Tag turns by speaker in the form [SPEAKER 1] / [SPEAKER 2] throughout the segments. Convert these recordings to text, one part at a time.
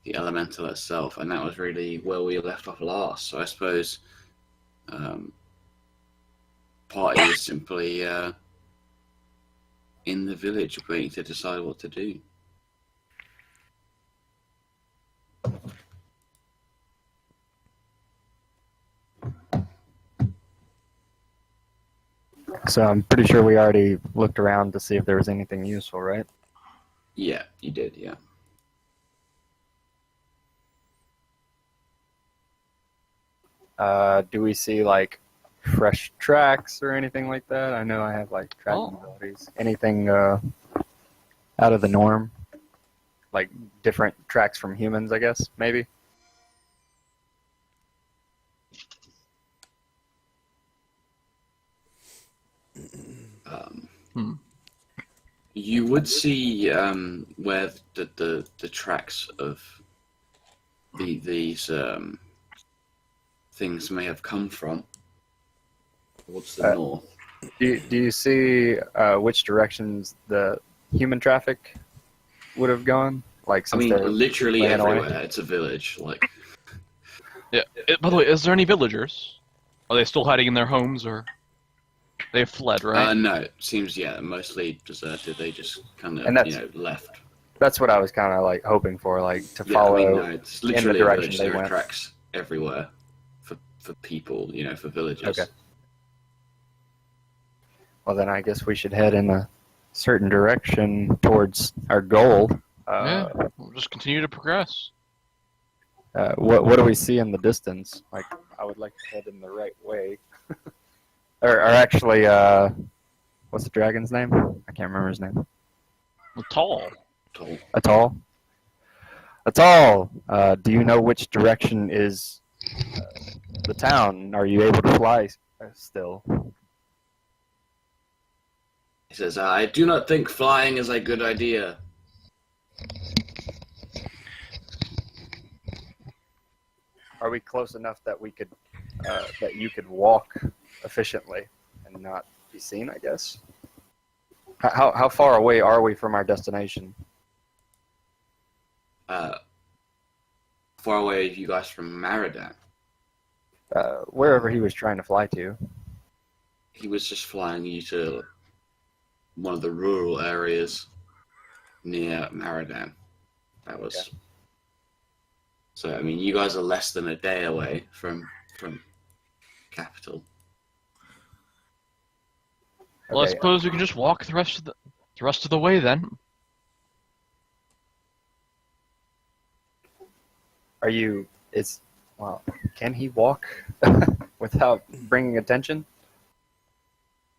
[SPEAKER 1] the elemental itself, and that was really where we left off last. So I suppose party is simply in the village waiting to decide what to do.
[SPEAKER 2] So I'm pretty sure we already looked around to see if there was anything useful, right?
[SPEAKER 1] Yeah, you did, yeah.
[SPEAKER 2] Do we see like fresh tracks or anything like that? I know I have like tracking abilities. Anything out of the norm? Like different tracks from humans, I guess, maybe?
[SPEAKER 1] You would see where the tracks of these things may have come from towards the north.
[SPEAKER 2] Do you see which directions the human traffic would have gone? Like,
[SPEAKER 1] I
[SPEAKER 2] since
[SPEAKER 1] mean, literally everywhere.
[SPEAKER 2] away?
[SPEAKER 1] It's a village. Like,
[SPEAKER 3] Yeah. By the way, is there any villagers? Are they still hiding in their homes, or they've fled? Right?
[SPEAKER 1] no, it seems mostly deserted. They just kind
[SPEAKER 2] And
[SPEAKER 1] of left.
[SPEAKER 2] That's what I was kind of like hoping for, like to
[SPEAKER 1] Yeah,
[SPEAKER 2] follow
[SPEAKER 1] I mean, no, it's
[SPEAKER 2] in the
[SPEAKER 1] literally a
[SPEAKER 2] direction
[SPEAKER 1] village.
[SPEAKER 2] they
[SPEAKER 1] There are
[SPEAKER 2] went.
[SPEAKER 1] tracks everywhere for people, for villagers.
[SPEAKER 2] Okay. Well, then I guess we should head in a certain direction towards our goal.
[SPEAKER 3] Yeah. We'll just continue to progress.
[SPEAKER 2] What do we see in the distance? Like, I would like to head in the right way. or actually, what's the dragon's name? I can't remember his name.
[SPEAKER 3] Tall.
[SPEAKER 2] Atoll? Atoll! Do you know which direction is the town? Are you able to fly still?
[SPEAKER 1] He says, "I do not think flying is a good idea."
[SPEAKER 2] Are we close enough that we could, that you could walk efficiently and not be seen, I guess? How far away are we from our destination?
[SPEAKER 1] Far away are you guys from Maradan?
[SPEAKER 2] Wherever he was trying to fly to.
[SPEAKER 1] He was just flying you to one of the rural areas near Maradan. That was.
[SPEAKER 2] Okay.
[SPEAKER 1] So I mean, you guys are less than a day away from capital.
[SPEAKER 3] Well, I
[SPEAKER 2] Okay.
[SPEAKER 3] suppose we can just walk the rest of the way then.
[SPEAKER 2] Can he walk without bringing attention?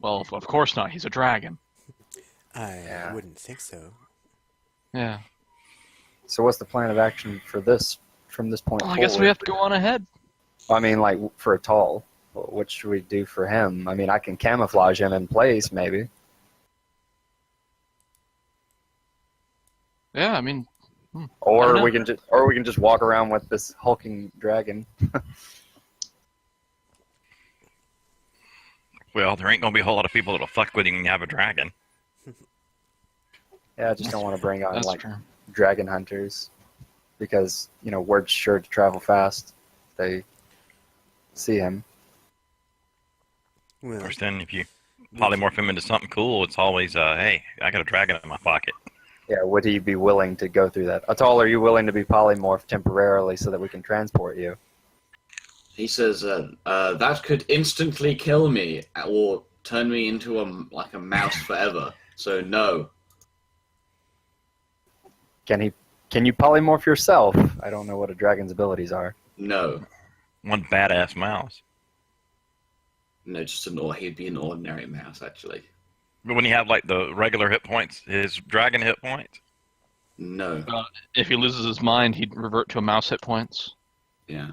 [SPEAKER 3] Well, of course not. He's a dragon.
[SPEAKER 4] I wouldn't think so.
[SPEAKER 3] Yeah.
[SPEAKER 2] So what's the plan of action for this, from this point
[SPEAKER 3] Well, I
[SPEAKER 2] forward?
[SPEAKER 3] guess we have to go on ahead.
[SPEAKER 2] I mean, like, for Atoll, what should we do for him? I mean, I can camouflage him in place, maybe.
[SPEAKER 3] Yeah, I mean,
[SPEAKER 2] Or
[SPEAKER 3] know.
[SPEAKER 2] we can just walk around with this hulking dragon.
[SPEAKER 5] Well, there ain't gonna be a whole lot of people that'll fuck with you when you have a dragon.
[SPEAKER 2] Yeah, I just don't want to bring on
[SPEAKER 3] that's
[SPEAKER 2] like
[SPEAKER 3] true.
[SPEAKER 2] dragon hunters, because word's sure to travel fast. If they see him.
[SPEAKER 5] Of
[SPEAKER 4] Well,
[SPEAKER 5] course, then if you polymorph him into something cool, it's always, hey, I got a dragon in my pocket.
[SPEAKER 2] Yeah, would he be willing to go through that? Atoll, are you willing to be polymorphed temporarily so that we can transport you?
[SPEAKER 1] He says, that could instantly kill me or turn me into a mouse forever. So no.
[SPEAKER 2] Can you polymorph yourself? I don't know what a dragon's abilities are.
[SPEAKER 1] No.
[SPEAKER 5] One badass mouse.
[SPEAKER 1] No, he'd be an ordinary mouse, actually.
[SPEAKER 5] But when you have like the regular hit points, his dragon hit points.
[SPEAKER 1] No.
[SPEAKER 3] If he loses his mind, he'd revert to a mouse hit points.
[SPEAKER 1] Yeah.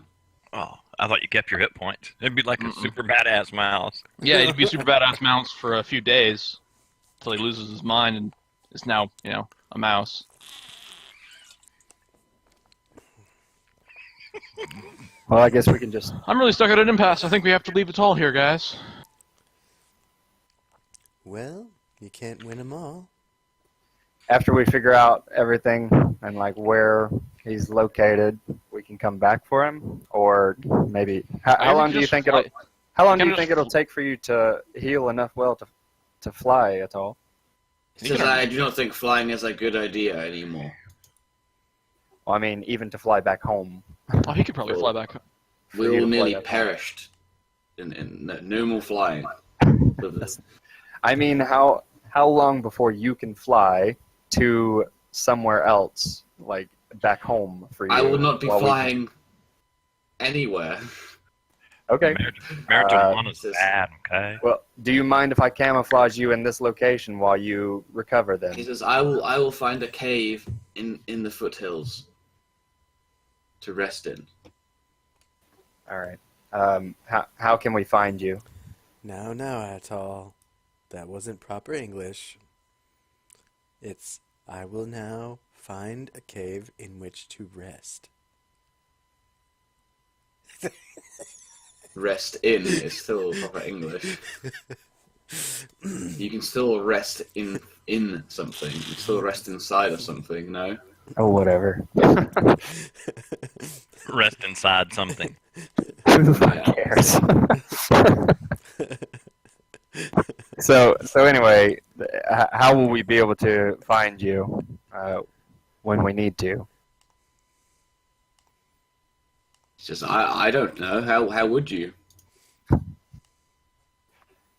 [SPEAKER 5] Oh, I thought you kept your hit points. It'd be like a super badass mouse.
[SPEAKER 3] Yeah, he'd be a super badass mouse for a few days until he loses his mind and is now, a mouse.
[SPEAKER 2] Well, I guess we can just...
[SPEAKER 3] I'm really stuck at an impasse. I think we have to leave it all here, guys.
[SPEAKER 4] well, you can't win them all.
[SPEAKER 2] after we figure out everything and like where he's located, we can come back for him, or maybe how long do you think it'll? How long do you think it'll take for you to heal enough to fly at all?
[SPEAKER 1] He says, I do not think flying is a good idea anymore.
[SPEAKER 2] Well, I mean, even to fly back home.
[SPEAKER 3] Oh, he could probably fly back home.
[SPEAKER 1] We all nearly perished in no more flying.
[SPEAKER 2] I mean, how long before you can fly to somewhere else, like back home for you?
[SPEAKER 1] I will not be flying anywhere.
[SPEAKER 2] Okay.
[SPEAKER 5] Marijuana's bad, okay?
[SPEAKER 2] Well, do you mind if I camouflage you in this location while you recover then?
[SPEAKER 1] He says, I will find a cave in the foothills to rest in.
[SPEAKER 2] All right. How can we find you?
[SPEAKER 4] No, Atoll. That wasn't proper English. It's, I will now find a cave in which to rest.
[SPEAKER 1] Rest in is still proper English. You can still rest in something. You can still rest inside of something, no?
[SPEAKER 2] Oh, whatever.
[SPEAKER 5] Rest inside something.
[SPEAKER 2] Who cares? So anyway, how will we be able to find you when we need to?
[SPEAKER 1] He says, I don't know. How would you?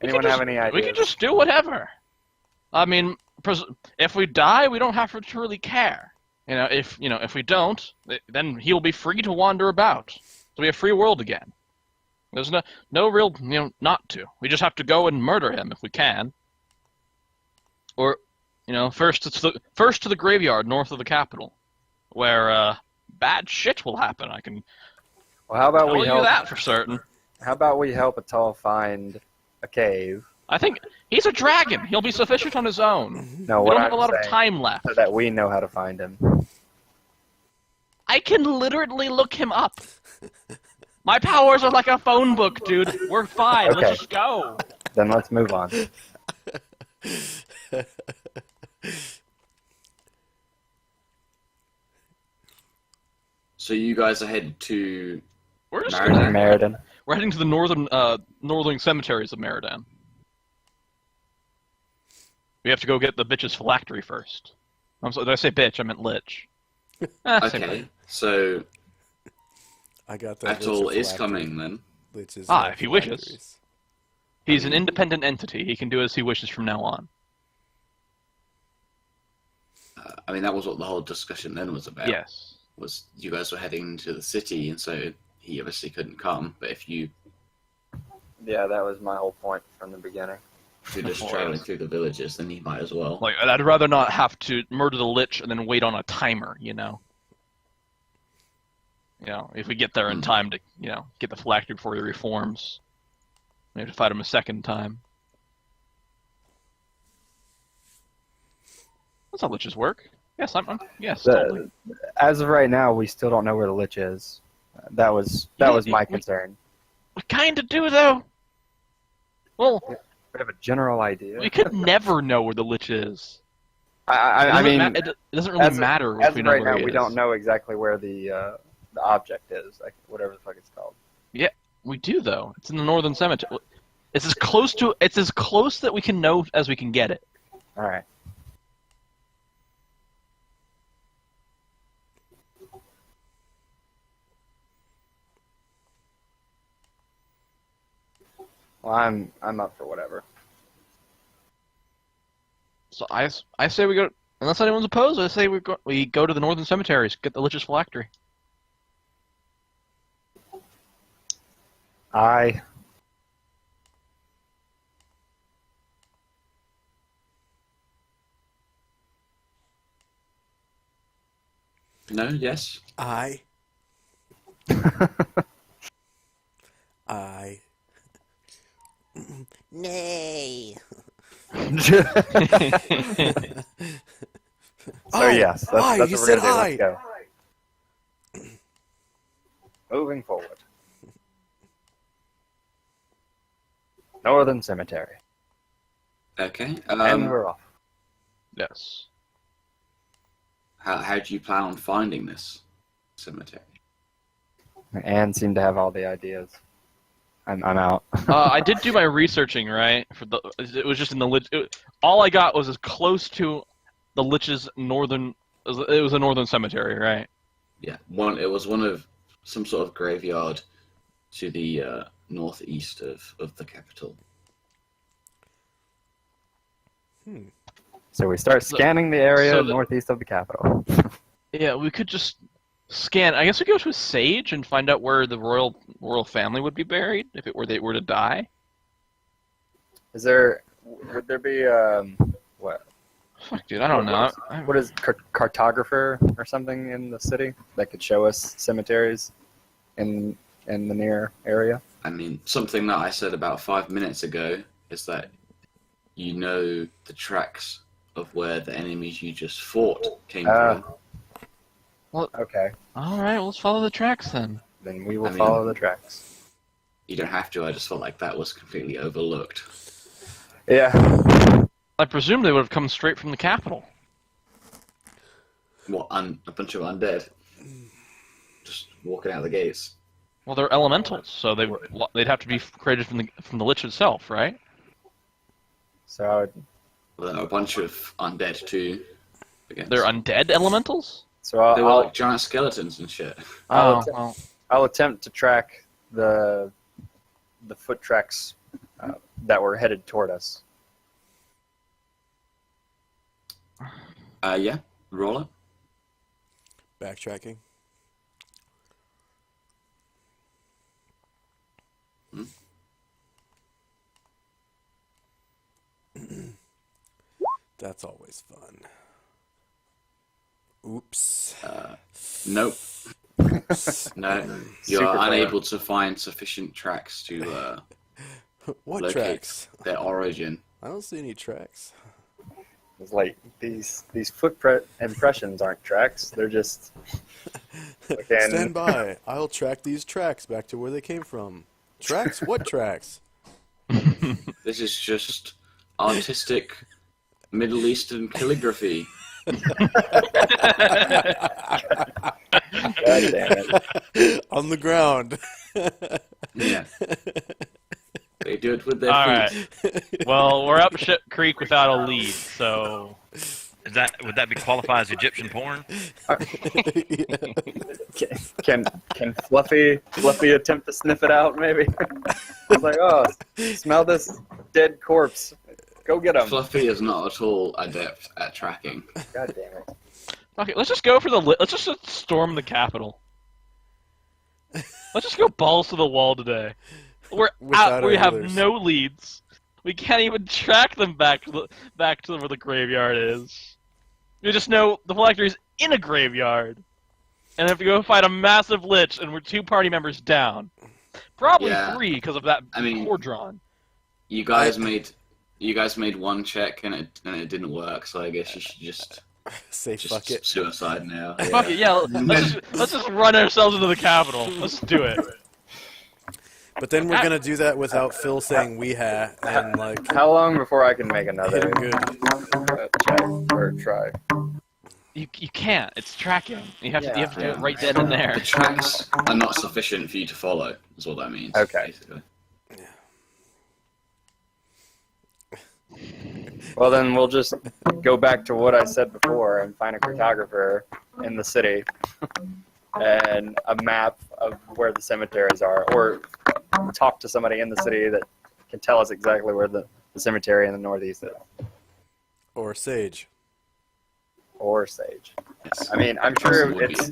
[SPEAKER 2] Anyone have any ideas?
[SPEAKER 3] We can just do whatever. I mean, if we die, we don't have to really care. If we don't, then he'll be free to wander about. It'll be a free world again. There's no real, not to. We just have to go and murder him if we can. Or, first to the graveyard north of the capital, where bad shit will happen. I can.
[SPEAKER 2] Well, how about
[SPEAKER 3] tell
[SPEAKER 2] we help
[SPEAKER 3] you that for certain.
[SPEAKER 2] How about we help Atoll find a cave?
[SPEAKER 3] I think he's a dragon. He'll be sufficient on his own.
[SPEAKER 2] No,
[SPEAKER 3] we
[SPEAKER 2] what
[SPEAKER 3] don't have
[SPEAKER 2] I'm
[SPEAKER 3] a lot of
[SPEAKER 2] saying,
[SPEAKER 3] time left.
[SPEAKER 2] so that we know how to find him.
[SPEAKER 3] I can literally look him up. My powers are like a phone book, dude. We're fine.
[SPEAKER 2] Okay.
[SPEAKER 3] Let's just go.
[SPEAKER 2] Then let's move on.
[SPEAKER 1] So you guys are headed to
[SPEAKER 3] We're just
[SPEAKER 1] Meridan?
[SPEAKER 2] Meridan.
[SPEAKER 3] We're heading to the northern cemeteries of Meridan. We have to go get the bitch's phylactery first. I'm sorry, did I say bitch? I meant lich. Same
[SPEAKER 1] Okay,
[SPEAKER 3] thing.
[SPEAKER 1] so
[SPEAKER 4] I got that.
[SPEAKER 1] Atoll is coming then.
[SPEAKER 3] If he wishes. He's an independent entity. He can do as he wishes from now on.
[SPEAKER 1] I mean, that was what the whole discussion then was about.
[SPEAKER 3] Yes.
[SPEAKER 1] Was you guys were heading to the city, and so he obviously couldn't come. But if you're
[SPEAKER 2] Yeah, that was my whole point from the beginning.
[SPEAKER 1] just traveling through the villages, then he might as well.
[SPEAKER 3] Like, I'd rather not have to murder the lich and then wait on a timer, if we get there in time to, get the phylactery before he reforms, we have to fight him a second time. That's how liches work. Yes, yes, totally.
[SPEAKER 2] As of right now, we still don't know where the lich is. That was my concern.
[SPEAKER 3] We kind of do, though. Well,
[SPEAKER 2] We have a general idea.
[SPEAKER 3] we could never know where the lich is.
[SPEAKER 2] I mean,
[SPEAKER 3] it doesn't really matter if we know
[SPEAKER 2] right
[SPEAKER 3] where
[SPEAKER 2] now,
[SPEAKER 3] he
[SPEAKER 2] we
[SPEAKER 3] is.
[SPEAKER 2] don't know exactly where the object is, like whatever the fuck it's called.
[SPEAKER 3] Yeah, we do though. It's in the northern cemetery. It's as close that we can know as we can get it.
[SPEAKER 2] All right. Well, I'm up for whatever.
[SPEAKER 3] So I say we go, unless anyone's opposed. I say we go to the northern cemeteries, get the lich's phylactery.
[SPEAKER 2] I
[SPEAKER 1] No, yes.
[SPEAKER 4] I Nay.
[SPEAKER 2] So yes, that's
[SPEAKER 4] you
[SPEAKER 2] what we're
[SPEAKER 4] said
[SPEAKER 2] gonna do. Let's go. Moving forward. Northern Cemetery.
[SPEAKER 1] Okay.
[SPEAKER 2] And we're off.
[SPEAKER 3] Yes.
[SPEAKER 1] How do you plan on finding this cemetery?
[SPEAKER 2] Anne seemed to have all the ideas. I'm out.
[SPEAKER 3] I did do my researching, right? It was just in the lich. All I got was as close to the Lich's northern. It was a northern cemetery, right?
[SPEAKER 1] Yeah, it was one of some sort of graveyard to the northeast of the capital.
[SPEAKER 2] So we start scanning the area
[SPEAKER 3] so
[SPEAKER 2] northeast of the capital.
[SPEAKER 3] Yeah, we could just scan. I guess we go to a sage and find out where the royal family would be buried if they were to die.
[SPEAKER 2] Would there be what?
[SPEAKER 3] Fuck, dude, I don't know.
[SPEAKER 2] What is cartographer or something in the city that could show us cemeteries in the near area?
[SPEAKER 1] I mean, something that I said about 5 minutes ago is that you know the tracks of where the enemies you just fought came from.
[SPEAKER 2] Okay,
[SPEAKER 3] All right, well, let's follow the tracks then.
[SPEAKER 2] then we will follow the tracks.
[SPEAKER 1] You don't have to. I just felt like that was completely overlooked.
[SPEAKER 2] Yeah.
[SPEAKER 3] I presume they would have come straight from the capital.
[SPEAKER 1] What? A bunch of undead just walking out the gates.
[SPEAKER 3] Well, they're elementals, so they'd have to be created from the Lich itself, right?
[SPEAKER 2] So I would,
[SPEAKER 1] Well, there are a bunch of undead too.
[SPEAKER 3] They're undead elementals.
[SPEAKER 2] so
[SPEAKER 1] They were like giant skeletons and shit.
[SPEAKER 3] Well,
[SPEAKER 2] I'll attempt to track the foot tracks that were headed toward us.
[SPEAKER 1] Yeah, roll it.
[SPEAKER 4] Backtracking. That's always fun. Oops.
[SPEAKER 1] Nope. No, you're
[SPEAKER 2] Super
[SPEAKER 1] unable to find sufficient tracks to
[SPEAKER 4] What
[SPEAKER 1] locate
[SPEAKER 4] tracks?
[SPEAKER 1] their origin.
[SPEAKER 4] I don't see any tracks.
[SPEAKER 2] It's like these footprint impressions aren't tracks; they're just again.
[SPEAKER 4] Stand by. I'll track these tracks back to where they came from. Tracks? What tracks?
[SPEAKER 1] This is just artistic Middle Eastern calligraphy.
[SPEAKER 2] God damn it!
[SPEAKER 4] On the ground.
[SPEAKER 1] Yeah. They do it with their
[SPEAKER 3] all
[SPEAKER 1] feet.
[SPEAKER 3] right. Well, we're up Ship Creek without a lead, so
[SPEAKER 5] Would that be qualified as Egyptian porn?
[SPEAKER 2] Can Fluffy attempt to sniff it out? Maybe. It's like, oh, smell this dead corpse. Go get him.
[SPEAKER 1] Fluffy is not at all adept at tracking.
[SPEAKER 2] God damn it!
[SPEAKER 3] okay. Let's just go for let's just storm the capital. Let's just go balls to the wall today. We're
[SPEAKER 4] Without
[SPEAKER 3] out.
[SPEAKER 4] our
[SPEAKER 3] We have
[SPEAKER 4] healers.
[SPEAKER 3] no leads. We can't even track them back to where the graveyard is. We just know the phylactery's in a graveyard, and if we go fight a massive lich, and we're 2 party members down, probably
[SPEAKER 1] Yeah.
[SPEAKER 3] 3 because of that
[SPEAKER 1] I mean-
[SPEAKER 3] Cordron.
[SPEAKER 1] You guys made one check and it didn't work, so I guess you should just
[SPEAKER 4] Say fuck it.
[SPEAKER 1] suicide now.
[SPEAKER 3] Fuck it, yeah. Let's just run ourselves into the capital. Let's do it.
[SPEAKER 4] But then we're gonna do that without Phil saying we ha and like
[SPEAKER 2] How long before I can make
[SPEAKER 4] hit
[SPEAKER 2] another
[SPEAKER 4] him good.
[SPEAKER 2] check or try?
[SPEAKER 3] You can't. It's tracking. You have to do
[SPEAKER 1] Yeah.
[SPEAKER 3] it right then and there.
[SPEAKER 1] The tracks are not sufficient for you to follow, is what that means.
[SPEAKER 2] Okay.
[SPEAKER 1] Basically.
[SPEAKER 2] Well, then we'll just go back to what I said before and find a cartographer in the city and a map of where the cemeteries are, or talk to somebody in the city that can tell us exactly where the cemetery in the northeast is,
[SPEAKER 4] Or Sage.
[SPEAKER 2] or Sage.
[SPEAKER 1] Yes.
[SPEAKER 2] I mean, I'm sure it's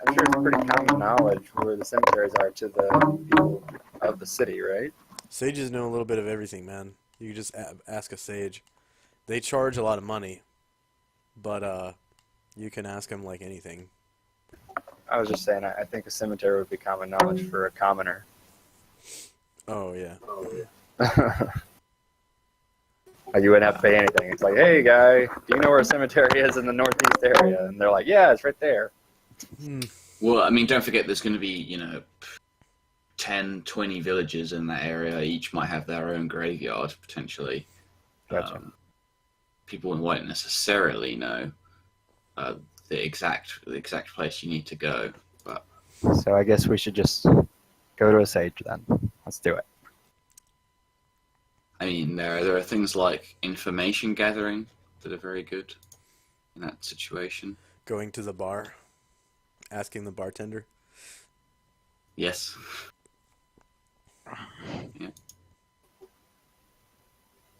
[SPEAKER 2] pretty common knowledge where the cemeteries are to the people of the city, right?
[SPEAKER 4] Sages know a little bit of everything, man. You can just ask a sage. They charge a lot of money, but you can ask them like anything.
[SPEAKER 2] I was just saying, I think a cemetery would be common knowledge for a commoner.
[SPEAKER 4] Oh yeah.
[SPEAKER 2] Like, you wouldn't have to pay anything. It's like, hey, guy, do you know where a cemetery is in the northeast area? And they're like, yeah, it's right there.
[SPEAKER 1] Well, I mean, don't forget there's going to be, 10, 20 villages in that area. Each might have their own graveyard, potentially.
[SPEAKER 2] Gotcha.
[SPEAKER 1] People won't necessarily know the exact place you need to go. But
[SPEAKER 2] So I guess we should just go to a sage then. Let's do it.
[SPEAKER 1] I mean, there are things like information gathering that are very good in that situation.
[SPEAKER 4] Going to the bar, asking the bartender.
[SPEAKER 1] Yes.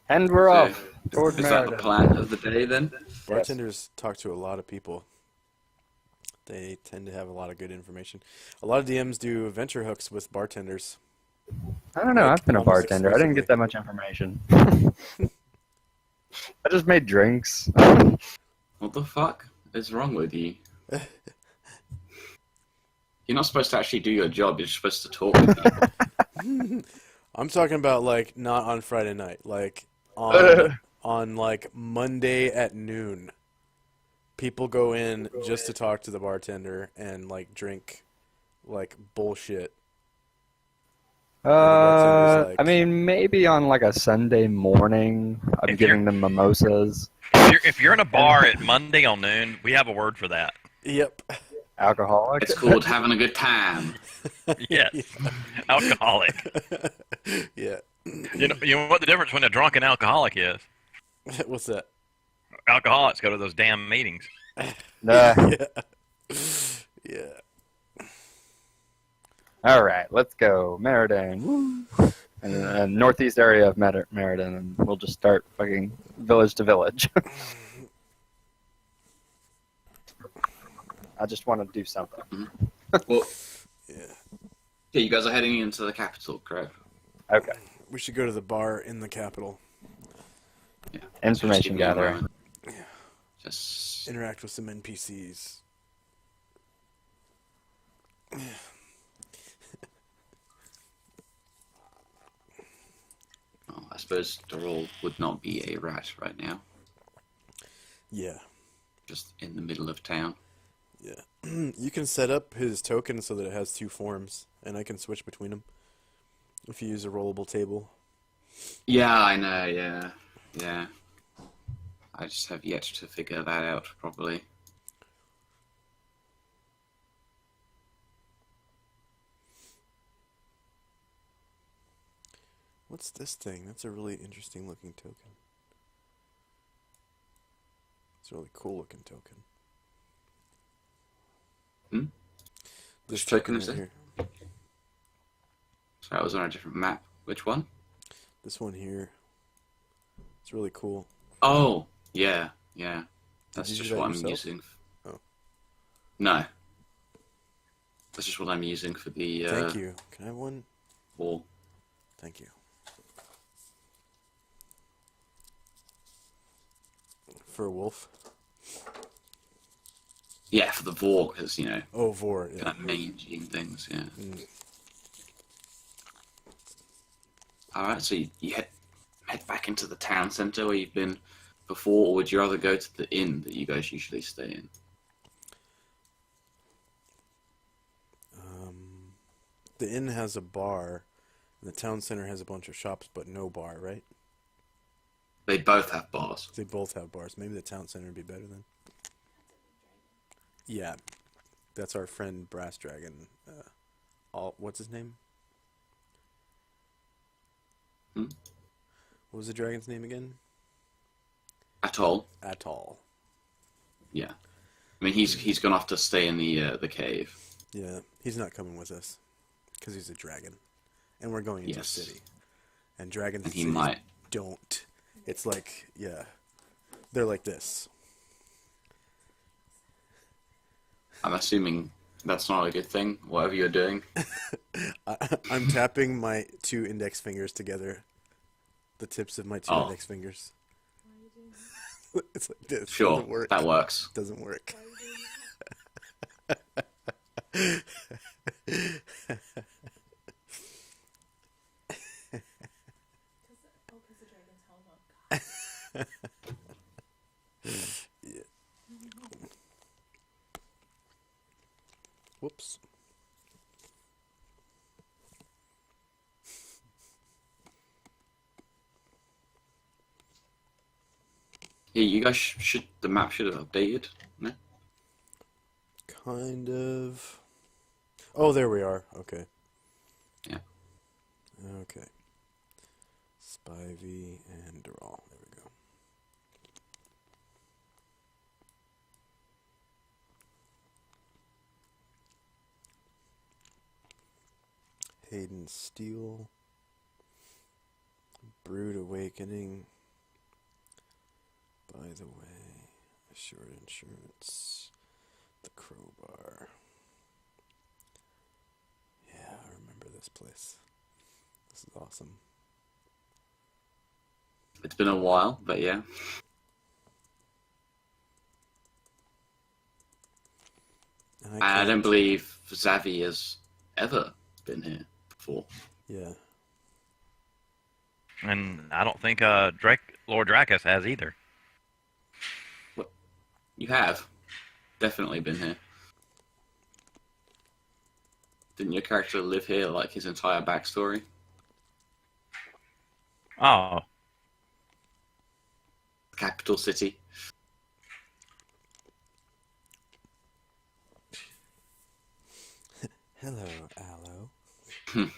[SPEAKER 2] And we're
[SPEAKER 1] So,
[SPEAKER 2] off toward
[SPEAKER 1] Is that the
[SPEAKER 2] Merida.
[SPEAKER 1] plan of the day then?
[SPEAKER 4] Bartenders talk to a lot of people. They tend to have a lot of good information. A lot of DMs do adventure hooks with bartenders.
[SPEAKER 2] I don't know.
[SPEAKER 4] Like,
[SPEAKER 2] I've been a
[SPEAKER 4] almost
[SPEAKER 2] bartender. I didn't
[SPEAKER 4] exclusively.
[SPEAKER 2] get that much information. I just made drinks.
[SPEAKER 1] What the fuck is wrong with you? You're not supposed to actually do your job. You're supposed to talk to people.
[SPEAKER 4] I'm talking about like not on Friday night, like on like Monday at noon. People go in just to talk to the bartender and like drink like bullshit. bartender's like-
[SPEAKER 2] I mean, maybe on like a Sunday morning, I'm
[SPEAKER 5] If
[SPEAKER 2] giving
[SPEAKER 5] you're-
[SPEAKER 2] them mimosas,
[SPEAKER 5] If you're in a bar at Monday on noon, we have a word for that.
[SPEAKER 4] Yep.
[SPEAKER 2] alcoholic.
[SPEAKER 1] It's called having a good time.
[SPEAKER 5] Yes, alcoholic.
[SPEAKER 4] Yeah.
[SPEAKER 5] You know what the difference between a drunk and alcoholic is?
[SPEAKER 4] What's that?
[SPEAKER 5] Alcoholics go to those damn meetings.
[SPEAKER 2] Nah.
[SPEAKER 4] Yeah. Yeah.
[SPEAKER 2] All right, let's go, Meriden. Woo. And northeast area of Meriden, and we'll just start fucking village to village. I just want to do something.
[SPEAKER 1] Well,
[SPEAKER 4] Yeah.
[SPEAKER 1] yeah, you guys are heading into the capital, correct?
[SPEAKER 2] Okay.
[SPEAKER 4] We should go to the bar in the capital.
[SPEAKER 1] Yeah.
[SPEAKER 2] Information
[SPEAKER 1] Just give me a
[SPEAKER 2] gathering.
[SPEAKER 1] moment. Just
[SPEAKER 4] Interact with some NPCs.
[SPEAKER 1] oh, I suppose Dorol would not be a rat right now,
[SPEAKER 4] Yeah.
[SPEAKER 1] just in the middle of town.
[SPEAKER 4] Yeah. You can set up his token so that it has two forms, and I can switch between them if you use a rollable table.
[SPEAKER 1] Yeah, I know. Yeah. I just have yet to figure that out properly.
[SPEAKER 4] What's this thing? That's a really interesting looking token. It's a really cool looking token.
[SPEAKER 1] Hmm?
[SPEAKER 4] This
[SPEAKER 1] Which token
[SPEAKER 4] right
[SPEAKER 1] is it?
[SPEAKER 4] here.
[SPEAKER 1] So that was on a different map. Which one?
[SPEAKER 4] This one here. It's really cool.
[SPEAKER 1] Oh, yeah. That's
[SPEAKER 4] you do
[SPEAKER 1] just
[SPEAKER 4] that
[SPEAKER 1] what I'm
[SPEAKER 4] yourself?
[SPEAKER 1] using.
[SPEAKER 4] Oh.
[SPEAKER 1] No. That's just what I'm using for the
[SPEAKER 4] Thank you. Can I have one?
[SPEAKER 1] wall.
[SPEAKER 4] Thank you. For a wolf?
[SPEAKER 1] Yeah, for the vor, because,
[SPEAKER 4] Oh, vor. Yeah.
[SPEAKER 1] kind of managing things, yeah.
[SPEAKER 4] Mm.
[SPEAKER 1] Alright, so you head back into the town centre where you've been before, or would you rather go to the inn that you guys usually stay in?
[SPEAKER 4] The inn has a bar, and the town center has a bunch of shops, but no bar, right?
[SPEAKER 1] They both have bars.
[SPEAKER 4] They both have bars. Maybe the town center would be better then. Yeah, that's our friend Brass Dragon. What's his name?
[SPEAKER 1] Hmm?
[SPEAKER 4] What was the dragon's name again?
[SPEAKER 1] Atoll.
[SPEAKER 4] Atoll.
[SPEAKER 1] Yeah. I mean, he's gone off to stay in the cave.
[SPEAKER 4] Yeah, he's not coming with us because he's a dragon, and we're going into
[SPEAKER 1] Yes.
[SPEAKER 4] a city. And dragons
[SPEAKER 1] And he
[SPEAKER 4] cities
[SPEAKER 1] might.
[SPEAKER 4] don't. It's like, yeah, they're like this.
[SPEAKER 1] I'm assuming that's not a good thing, whatever you're doing.
[SPEAKER 4] I'm tapping my two index fingers together. The tips of my two
[SPEAKER 1] Oh.
[SPEAKER 4] index fingers. It's like this.
[SPEAKER 1] Sure,
[SPEAKER 4] Doesn't work.
[SPEAKER 1] that works.
[SPEAKER 4] Doesn't work. Yeah. Whoops.
[SPEAKER 1] Yeah, you guys should. The map should have updated. No?
[SPEAKER 4] kind of. Oh, there we are. Okay.
[SPEAKER 1] Yeah.
[SPEAKER 4] Okay. Spivey and Doral. There we go. Hayden Steele. Brood Awakening. By the way, Assured Insurance. The Crowbar. Yeah, I remember this place. This is awesome.
[SPEAKER 1] It's been a while, but yeah.
[SPEAKER 4] And
[SPEAKER 1] I don't
[SPEAKER 4] can't-
[SPEAKER 1] believe Xavi has ever been here before.
[SPEAKER 4] Yeah.
[SPEAKER 5] And I don't think Lord Dracus has either.
[SPEAKER 1] You have definitely been here. Didn't your character live here like his entire backstory?
[SPEAKER 5] Oh,
[SPEAKER 1] Capital city.
[SPEAKER 4] Hello, Aloe.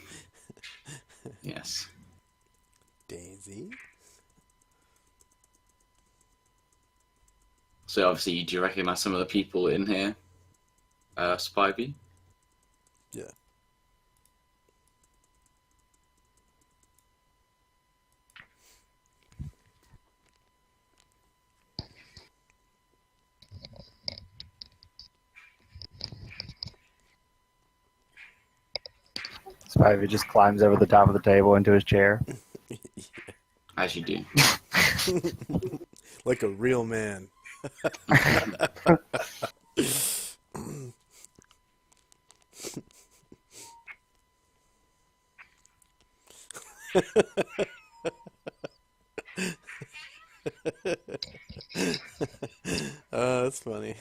[SPEAKER 1] Yes.
[SPEAKER 4] Daisy.
[SPEAKER 1] So obviously, do you recognize some of the people in here? Spivey?
[SPEAKER 4] Yeah.
[SPEAKER 2] Spivey just climbs over the top of the table into his chair.
[SPEAKER 1] As you do.
[SPEAKER 4] Like a real man. That's funny.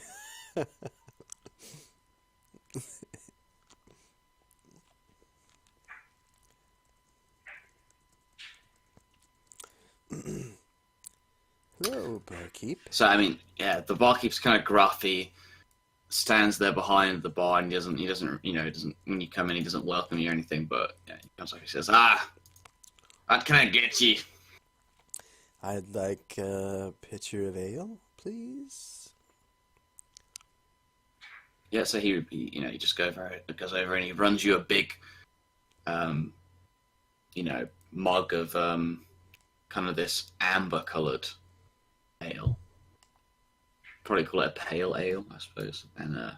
[SPEAKER 4] Hello, barkeep.
[SPEAKER 1] So I mean, yeah, the barkeep's kind of gruffy, stands there behind the bar, and he doesn't, when you come in, he doesn't welcome you or anything. But yeah, he comes up, he says, what can I get you?
[SPEAKER 4] I'd like a pitcher of ale, please.
[SPEAKER 1] Yeah, so he just goes over and he runs you a big, mug of kind of this amber-colored ale. Probably call it a pale ale, I suppose. And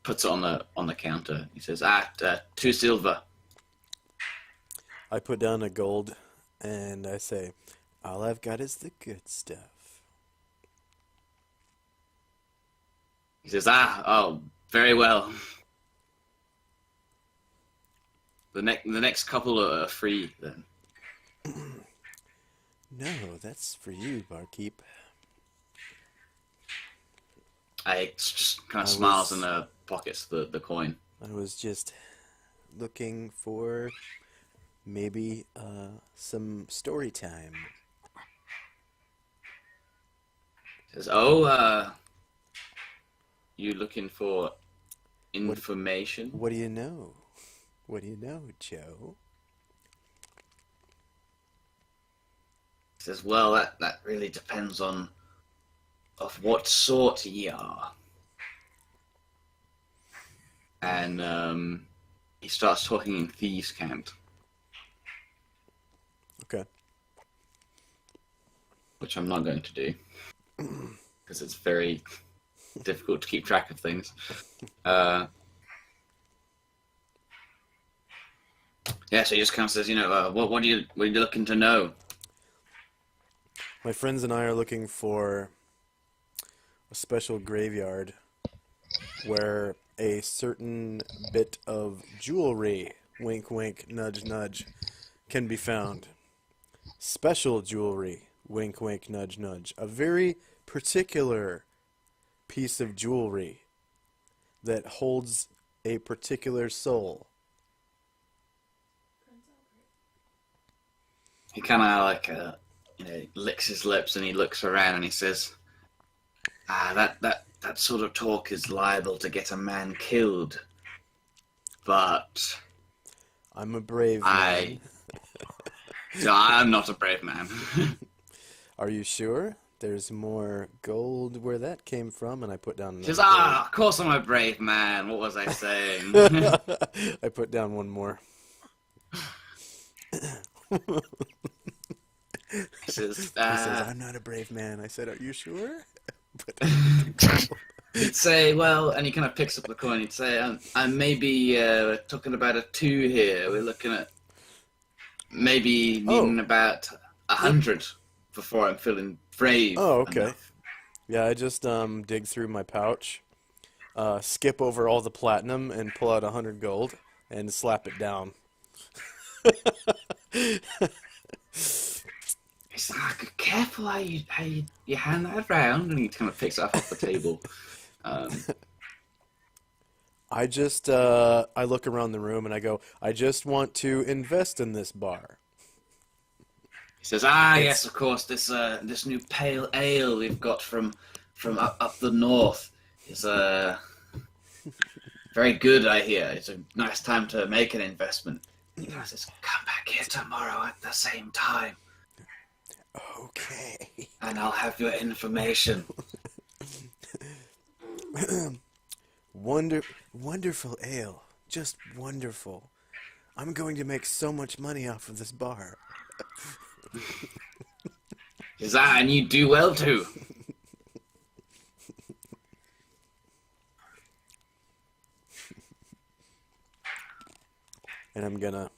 [SPEAKER 1] puts it on the counter. He says, 2 silver.
[SPEAKER 4] I put down a gold, and I say, all I've got is the good stuff.
[SPEAKER 1] He says, very well. The next couple are free then.
[SPEAKER 4] No, that's for you, barkeep.
[SPEAKER 1] I just kind
[SPEAKER 4] I
[SPEAKER 1] of smiles
[SPEAKER 4] was-
[SPEAKER 1] and pockets the coin.
[SPEAKER 4] I was just looking for maybe some story time.
[SPEAKER 1] He says, you looking for information?
[SPEAKER 4] What do you know? What do you know, Joe?
[SPEAKER 1] He says, well, that really depends on of what sort ye are. And he starts talking in thieves' cant,
[SPEAKER 4] Okay.
[SPEAKER 1] which I'm not going to do because it's very difficult to keep track of things. Yeah, so he just kind of says, what are you looking to know?
[SPEAKER 4] My friends and I are looking for a special graveyard where a certain bit of jewelry, wink wink, nudge nudge, can be found. Special jewelry, wink wink, nudge nudge. A very particular piece of jewelry that holds a particular soul.
[SPEAKER 1] He kind of licks his lips and he looks around and he says, that that sort of talk is liable to get a man killed. But
[SPEAKER 4] I'm a brave man.
[SPEAKER 1] I'm not a brave man.
[SPEAKER 4] Are you sure? There's more gold where that came from, and I put down
[SPEAKER 1] He says,
[SPEAKER 4] another
[SPEAKER 1] of course I'm a brave man. What was I saying?
[SPEAKER 4] gold. I put down one more.
[SPEAKER 1] He says,
[SPEAKER 4] He says, I'm not a brave man. I said, are you sure?
[SPEAKER 1] he'd say, well, and he kind of picks up the coin. He'd say, I'm maybe talking about a 2 here. We're looking at maybe needing about 100 before I'm feeling brave.
[SPEAKER 4] Oh, okay.
[SPEAKER 1] enough.
[SPEAKER 4] Yeah, I just dig through my pouch, skip over all the platinum, and pull out 100 gold and slap it down.
[SPEAKER 1] He's like, careful how you hand that around, and he kind of picks it up off the table.
[SPEAKER 4] I just I look around the room and I go, I just want to invest in this bar.
[SPEAKER 1] He says, yes, of course, this new pale ale we've got from up the north is very good, I hear. It's a nice time to make an investment. He says, come back here tomorrow at the same time,
[SPEAKER 4] Okay.
[SPEAKER 1] and I'll have your information.
[SPEAKER 4] Wonderful ale. Just wonderful. I'm going to make so much money off of this bar.
[SPEAKER 1] He says, and you do well too.
[SPEAKER 4] And I'm gonna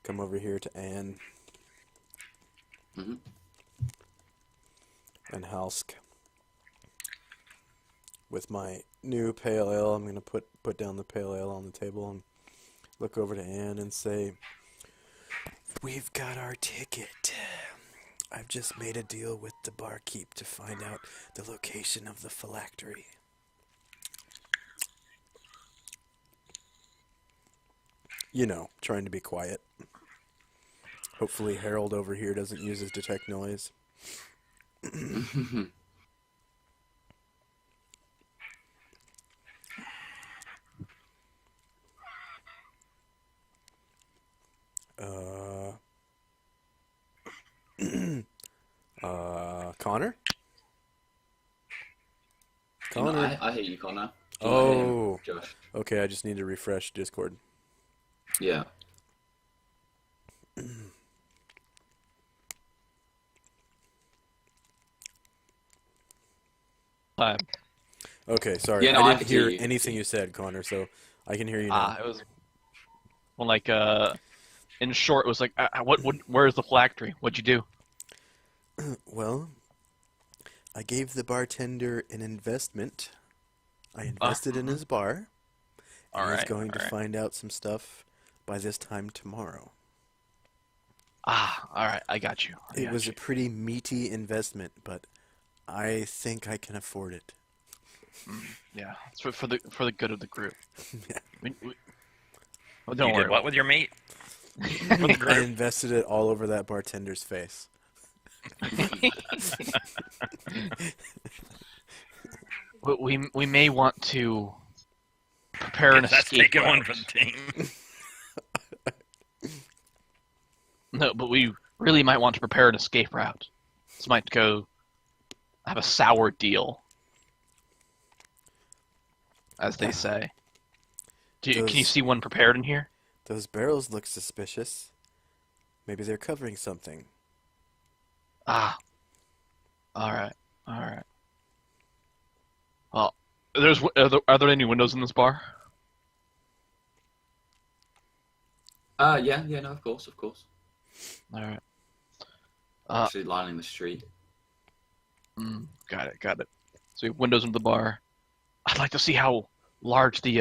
[SPEAKER 4] come over here to Anne
[SPEAKER 1] Mhm.
[SPEAKER 4] and Halsk with my new pale ale. I'm gonna put down the pale ale on the table and look over to Anne and say, "We've got our ticket. I've just made a deal with the barkeep to find out the location of the phylactery." You know, trying to be quiet. Hopefully Harold over here doesn't use his detect noise. Connor? Connor?
[SPEAKER 1] I hear you, Connor.
[SPEAKER 4] Oh.
[SPEAKER 1] Josh.
[SPEAKER 4] Okay, I just need to refresh Discord.
[SPEAKER 1] Yeah.
[SPEAKER 4] Okay, sorry.
[SPEAKER 1] Yeah, no,
[SPEAKER 4] I
[SPEAKER 1] I
[SPEAKER 4] didn't
[SPEAKER 1] could hear
[SPEAKER 4] hear
[SPEAKER 1] you.
[SPEAKER 4] anything you said, Connor, so I can hear you now.
[SPEAKER 3] It was well, like in short, it was like, where's the phylactery? What'd you do?
[SPEAKER 4] Well, I gave the bartender an investment. I invested in his bar. And he's going to find out some stuff by this time tomorrow.
[SPEAKER 3] All right, I got you.
[SPEAKER 4] It was a pretty meaty investment, but I think I can afford it.
[SPEAKER 3] Yeah, it's for the good of the group.
[SPEAKER 4] Yeah.
[SPEAKER 3] Well, don't
[SPEAKER 5] You
[SPEAKER 3] worry.
[SPEAKER 5] did what with your meat? For the
[SPEAKER 4] I
[SPEAKER 5] group.
[SPEAKER 4] invested it all over that bartender's face.
[SPEAKER 3] We may want to prepare an
[SPEAKER 5] That's
[SPEAKER 3] escape
[SPEAKER 5] taking
[SPEAKER 3] route.
[SPEAKER 5] one for the team.
[SPEAKER 3] No, but we really might want to prepare an escape route. This might go have a sour deal, as they say. Can you
[SPEAKER 4] Does-
[SPEAKER 3] see one prepared in here?
[SPEAKER 4] Those barrels look suspicious. Maybe they're covering something.
[SPEAKER 3] All right. Well, are there any windows in this bar?
[SPEAKER 1] Yeah, no, of course.
[SPEAKER 3] All right.
[SPEAKER 1] Actually lining the street.
[SPEAKER 3] Got it. So we have windows in the bar. I'd like to see how large the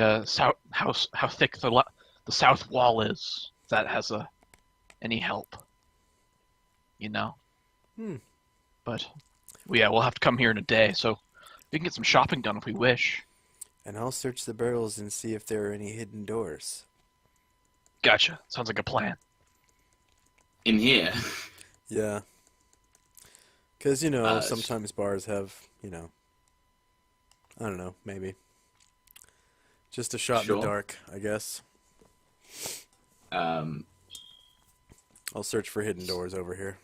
[SPEAKER 3] how thick the south wall is. If that has any help. You know. But we'll have to come here in a day, so we can get some shopping done if we wish.
[SPEAKER 4] And I'll search the barrels and see if there are any hidden doors.
[SPEAKER 3] Gotcha. Sounds like a plan.
[SPEAKER 1] In here.
[SPEAKER 4] Yeah. Because,
[SPEAKER 1] it's-
[SPEAKER 4] sometimes bars have, I don't know, maybe. Just a shot in
[SPEAKER 1] Sure.
[SPEAKER 4] the dark, I guess.
[SPEAKER 1] Um,
[SPEAKER 4] I'll search for hidden doors over here.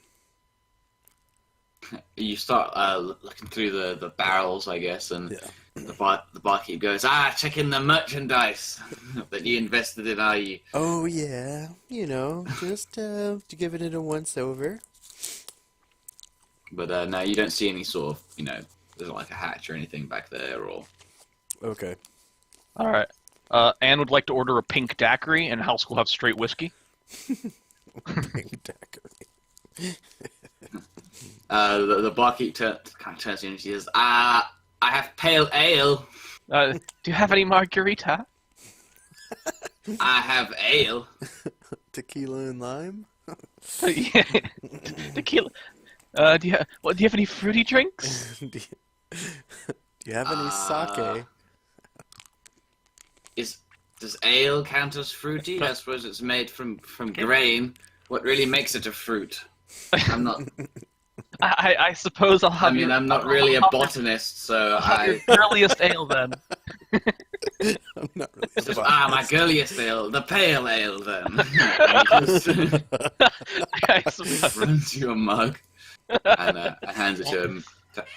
[SPEAKER 1] you start looking through the barrels, I guess, and
[SPEAKER 4] Yeah.
[SPEAKER 1] the barkeep goes, check in the merchandise that you invested in, are you?
[SPEAKER 4] Oh yeah, just to give it a once over.
[SPEAKER 1] But no, you don't see any sort of, there's not like a hatch or anything back there, or...
[SPEAKER 4] Okay.
[SPEAKER 3] All right. Anne would like to order a pink daiquiri, and House will have straight whiskey.
[SPEAKER 4] Pink daiquiri.
[SPEAKER 1] The barkeep kind of turns to you and she says, I have pale ale.
[SPEAKER 3] Do you have any margarita?
[SPEAKER 1] I have ale.
[SPEAKER 4] Tequila and lime.
[SPEAKER 3] Yeah. Tequila. Do you have any fruity drinks?
[SPEAKER 4] Do you have any sake?
[SPEAKER 1] Does ale count as fruity? I suppose it's made from grain. What really makes it a fruit? I'm not.
[SPEAKER 3] I suppose I'll have.
[SPEAKER 1] I'm not really a botanist, so
[SPEAKER 3] I'll have your earliest ale then.
[SPEAKER 4] I'm not really.
[SPEAKER 1] Just, my girliest ale, the pale ale then. And he just
[SPEAKER 3] I suppose.
[SPEAKER 1] runs you a mug and hands it to him.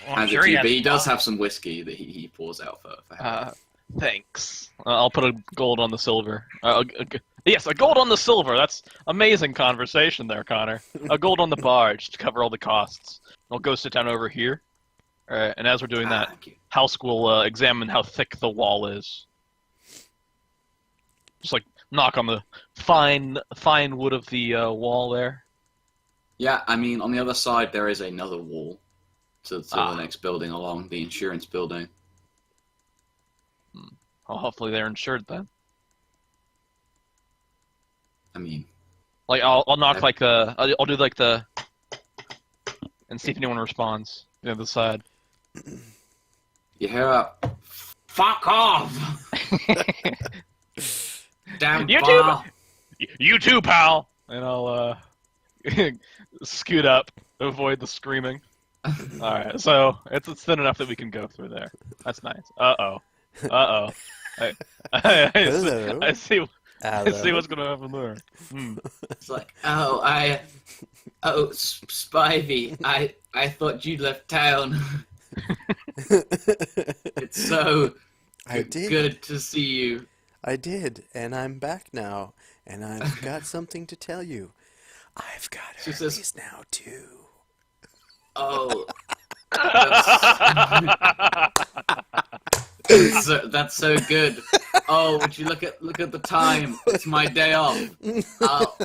[SPEAKER 1] Hands it to you, but he does have some whiskey that he pours out for him.
[SPEAKER 3] Thanks. I'll put a gold on the silver. Yes, a gold on the silver. That's amazing conversation there, Connor. A gold on the bar just to cover all the costs. I'll go sit down over here. All right, and as we're doing that,
[SPEAKER 1] Thank you.
[SPEAKER 3] House will examine how thick the wall is. Just like knock on the fine wood of the wall there.
[SPEAKER 1] Yeah, on the other side there is another wall to the next building along, the insurance building.
[SPEAKER 3] Well, hopefully they're insured then.
[SPEAKER 1] Like
[SPEAKER 3] I'll knock like I'll do like the and see if anyone responds. The other side.
[SPEAKER 1] you hear a fuck off. Damn
[SPEAKER 3] You
[SPEAKER 1] bar.
[SPEAKER 3] You too, pal. And I'll scoot up, avoid the screaming. All right, so it's thin enough that we can go through there. That's nice. Uh oh.
[SPEAKER 4] Hello.
[SPEAKER 3] I see
[SPEAKER 4] Hello.
[SPEAKER 3] what's gonna happen there.
[SPEAKER 1] It's like, Spivey, I thought you'd left town. It's so
[SPEAKER 4] I did.
[SPEAKER 1] good to see you.
[SPEAKER 4] I did, and I'm back now, and I've got something to tell you. I've got
[SPEAKER 1] She
[SPEAKER 4] herpes
[SPEAKER 1] says-
[SPEAKER 4] now too.
[SPEAKER 1] Oh, that's so good. Oh, would you look at the time? It's my day off.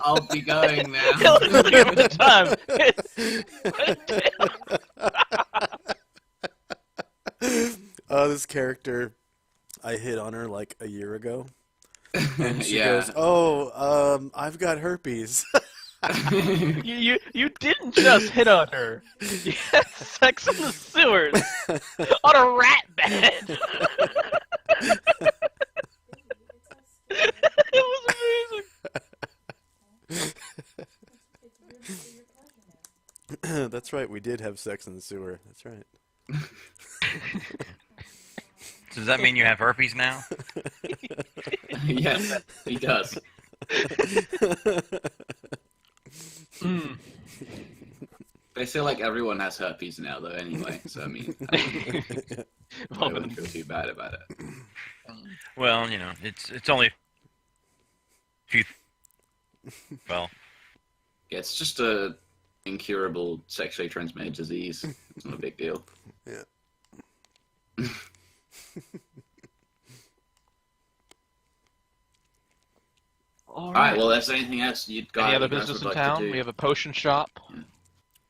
[SPEAKER 1] I'll be going now.
[SPEAKER 3] Give it the time.
[SPEAKER 4] This character, I hit on her like a year ago, and she
[SPEAKER 1] Yeah.
[SPEAKER 4] goes, "Oh, I've got herpes."
[SPEAKER 3] You didn't just hit on her. You had sex in the sewers on a rat bed. It was amazing.
[SPEAKER 4] That's right, we did have sex in the sewer. That's right.
[SPEAKER 5] Does that mean you have herpes now?
[SPEAKER 1] Yes, he does. They say like everyone has herpes now, though. Anyway, so I wouldn't feel too bad about it.
[SPEAKER 5] Well, it's only a few. Well,
[SPEAKER 1] Yeah, it's just a incurable sexually transmitted disease. It's not a big deal.
[SPEAKER 4] Yeah.
[SPEAKER 1] All right. Well, if there's anything else you'd got,
[SPEAKER 3] Any other
[SPEAKER 1] you guys
[SPEAKER 3] business
[SPEAKER 1] would
[SPEAKER 3] in
[SPEAKER 1] like to
[SPEAKER 3] town?
[SPEAKER 1] do?
[SPEAKER 3] We have a potion shop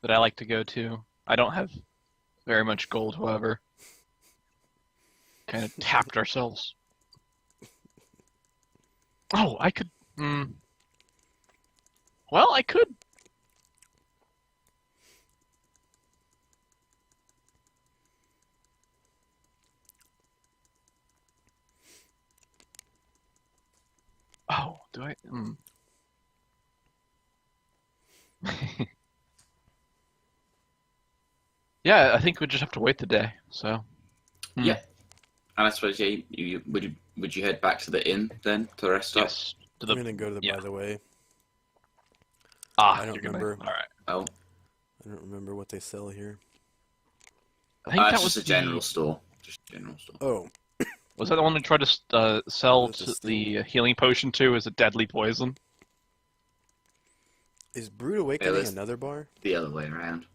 [SPEAKER 3] that I like to go to. I don't have very much gold, however. Kind of tapped ourselves. Oh, I could. Well, I could. Oh, do I? Yeah, I think we just have to wait the day. So.
[SPEAKER 1] Yeah. And I suppose would you head back to the inn then to rest up?
[SPEAKER 3] Yes. To
[SPEAKER 4] I'm gonna go to the
[SPEAKER 3] yeah.
[SPEAKER 4] by the way.
[SPEAKER 3] Ah,
[SPEAKER 4] I don't
[SPEAKER 3] you're gonna-
[SPEAKER 4] remember.
[SPEAKER 3] All right.
[SPEAKER 1] Oh,
[SPEAKER 4] I don't remember what they sell here.
[SPEAKER 3] I think that
[SPEAKER 1] it's
[SPEAKER 3] was
[SPEAKER 1] just a
[SPEAKER 3] the-
[SPEAKER 1] general store. Just a general store.
[SPEAKER 4] Oh,
[SPEAKER 3] Was that the one we tried to sell
[SPEAKER 4] That's a
[SPEAKER 3] to
[SPEAKER 4] steal.
[SPEAKER 3] the healing potion to as a deadly poison?
[SPEAKER 4] is Brood Awakening
[SPEAKER 1] there's-
[SPEAKER 4] another bar?
[SPEAKER 1] The other way around.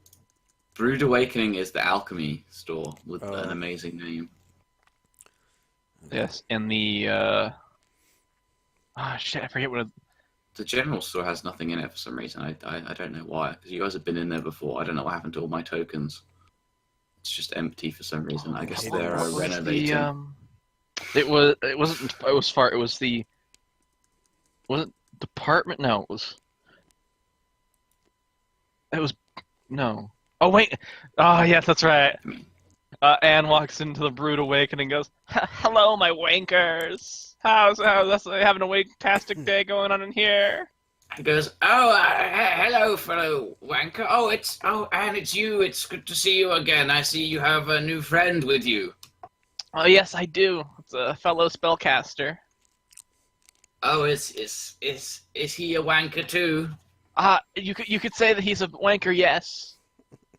[SPEAKER 1] Brood Awakening is the alchemy store with
[SPEAKER 4] Oh.
[SPEAKER 1] an amazing name.
[SPEAKER 3] Yes, and the shit, I forget what.
[SPEAKER 1] The general store has nothing in it for some reason. I don't know why. Because you guys have been in there before. I don't know what happened to all my tokens. It's just empty for some reason. I guess
[SPEAKER 4] hate
[SPEAKER 1] they're
[SPEAKER 4] it. What was
[SPEAKER 1] renovating.
[SPEAKER 3] It was the wasn't department? No, it was no. Oh wait. Oh yes, that's right. Anne walks into the Brood Awakening and goes, "Hello, my wankers. How's having a fantastic day going on in here?"
[SPEAKER 1] He goes, hello, fellow wanker. And it's you. It's good to see you again. I see you have a new friend with you.
[SPEAKER 3] Oh yes, I do. It's a fellow spellcaster.
[SPEAKER 1] Oh, is he a wanker too?
[SPEAKER 3] You could say that he's a wanker. Yes,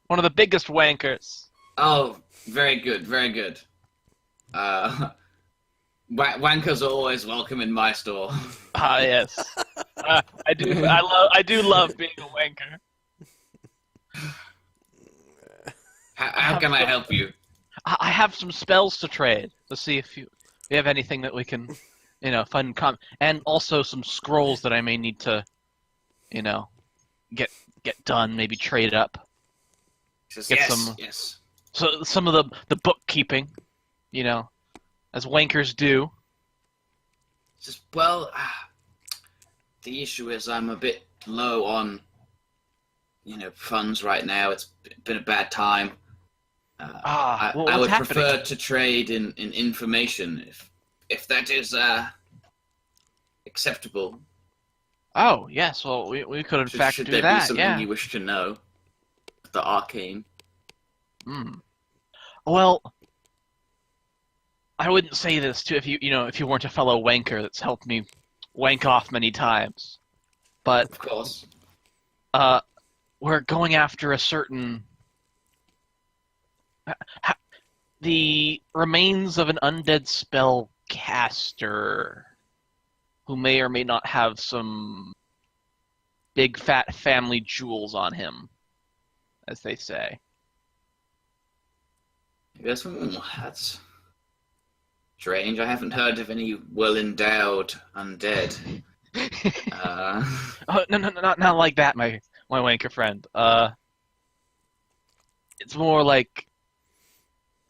[SPEAKER 3] one of the biggest wankers.
[SPEAKER 1] Oh, very good, very good. Wankers are always welcome in my store.
[SPEAKER 3] Ah yes, I do. I do love being a wanker.
[SPEAKER 1] How can I help you?
[SPEAKER 3] I have some spells to trade to see if you have anything that we can, find in common, and also some scrolls that I may need to, get done. Maybe trade up.
[SPEAKER 1] He says,
[SPEAKER 3] Get
[SPEAKER 1] yes,
[SPEAKER 3] some-
[SPEAKER 1] yes.
[SPEAKER 3] So some of the bookkeeping, as wankers do.
[SPEAKER 1] He says, well, the issue is I'm a bit low on, funds right now. It's been a bad time. I
[SPEAKER 3] what's
[SPEAKER 1] would
[SPEAKER 3] happening?
[SPEAKER 1] prefer to trade in information if that is acceptable.
[SPEAKER 3] Oh yes, well we could in fact
[SPEAKER 1] Should
[SPEAKER 3] do
[SPEAKER 1] there be
[SPEAKER 3] that.
[SPEAKER 1] something
[SPEAKER 3] Yeah.
[SPEAKER 1] you wish to know? The arcane.
[SPEAKER 3] Hmm. Well, I wouldn't say this to if you weren't a fellow wanker that's helped me wank off many times, but
[SPEAKER 1] Of course.
[SPEAKER 3] we're going after a certain the remains of an undead spellcaster who may or may not have some big fat family jewels on him, as they say.
[SPEAKER 1] He goes, that's strange. I haven't heard of any well-endowed undead.
[SPEAKER 3] Oh no, not like that, my wanker friend. It's more like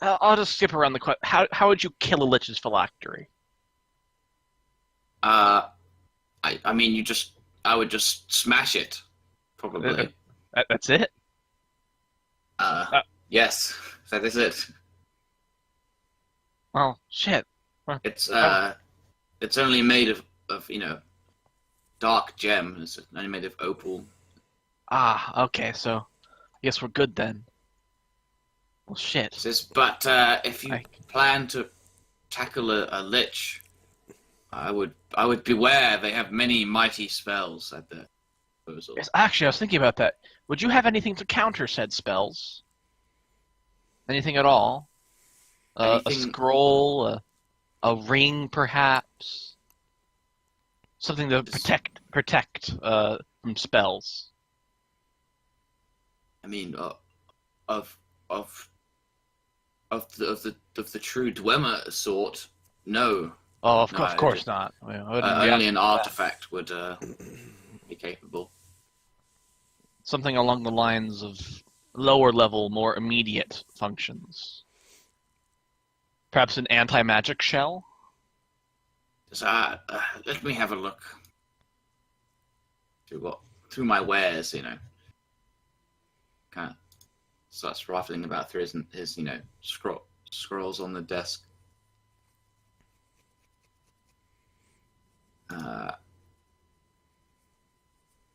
[SPEAKER 3] I'll just skip around the question. How would you kill a lich's phylactery?
[SPEAKER 1] I mean, I would just smash it, probably.
[SPEAKER 3] That's it.
[SPEAKER 1] Yes, that is it.
[SPEAKER 3] Well, shit.
[SPEAKER 1] It's only made of dark gem. It's only made of opal.
[SPEAKER 3] Okay. So, I guess we're good then. Well, shit.
[SPEAKER 1] It says, but if you plan to tackle a lich, I would beware. They have many mighty spells at their disposal.
[SPEAKER 3] Yes, actually, I was thinking about that. Would you have anything to counter said spells? Anything at all? A
[SPEAKER 1] Anything-
[SPEAKER 3] scroll, a ring, perhaps. Something to protect from spells.
[SPEAKER 1] I mean, of the true Dwemer sort, no.
[SPEAKER 3] Oh, of
[SPEAKER 1] No,
[SPEAKER 3] course not. I wouldn't be
[SPEAKER 1] Only an
[SPEAKER 3] after that.
[SPEAKER 1] artifact would be capable.
[SPEAKER 3] Something along the lines of lower level, more immediate functions. Perhaps an anti-magic shell?
[SPEAKER 1] So, let me have a look through my wares. Kind of starts rifling about through his scrolls on the desk.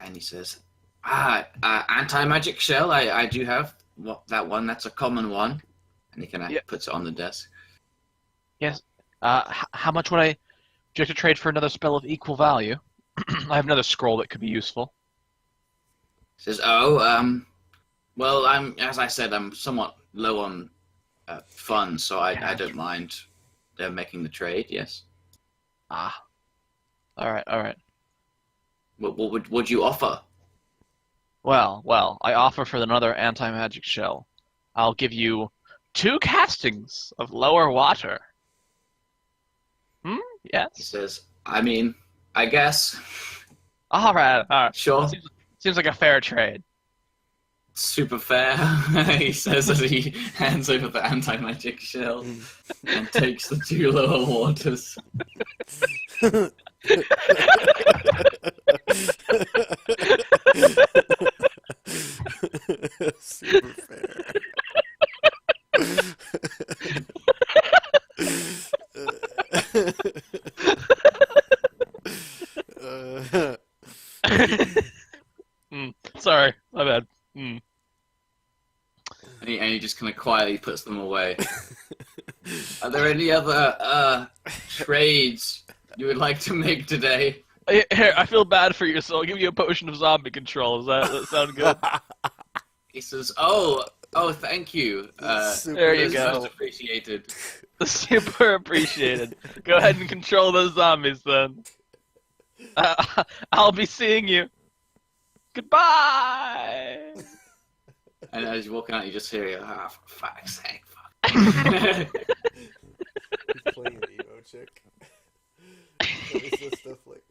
[SPEAKER 1] And he says, anti-magic shell, I do have that one. That's a common one. And he kind of puts it on the desk.
[SPEAKER 3] Yes. How much would I? Do you have to trade for another spell of equal value? I have another scroll that could be useful.
[SPEAKER 1] Says, well, as I said, I'm somewhat low on funds, so I don't mind making the trade. Yes.
[SPEAKER 3] Ah. All right.
[SPEAKER 1] What would you offer?
[SPEAKER 3] Well, I offer for another anti-magic shell. I'll give you 2 castings of lower water. Hmm?
[SPEAKER 1] He
[SPEAKER 3] Yes.
[SPEAKER 1] says, I mean, I guess.
[SPEAKER 3] All right.
[SPEAKER 1] Sure.
[SPEAKER 3] Seems like a fair trade.
[SPEAKER 1] Super fair, he says as he hands over the anti-magic shell and takes the 2 lower waters.
[SPEAKER 4] Super fair.
[SPEAKER 3] Sorry, my bad.
[SPEAKER 1] And he just kind of quietly puts them away. Are there any other trades you would like to make today?
[SPEAKER 3] Here, I feel bad for you, so I'll give you a potion of zombie control. Does that sound good?
[SPEAKER 1] He says, "Oh, thank you.
[SPEAKER 3] There you
[SPEAKER 1] It's
[SPEAKER 3] go.
[SPEAKER 1] most appreciated."
[SPEAKER 3] Super appreciated. Go ahead and control those zombies, then. I'll be seeing you. Goodbye.
[SPEAKER 1] And as you're walking out, you just hear, for fuck's sake, fuck.
[SPEAKER 4] He's playing an emo chick. It's this stuff like,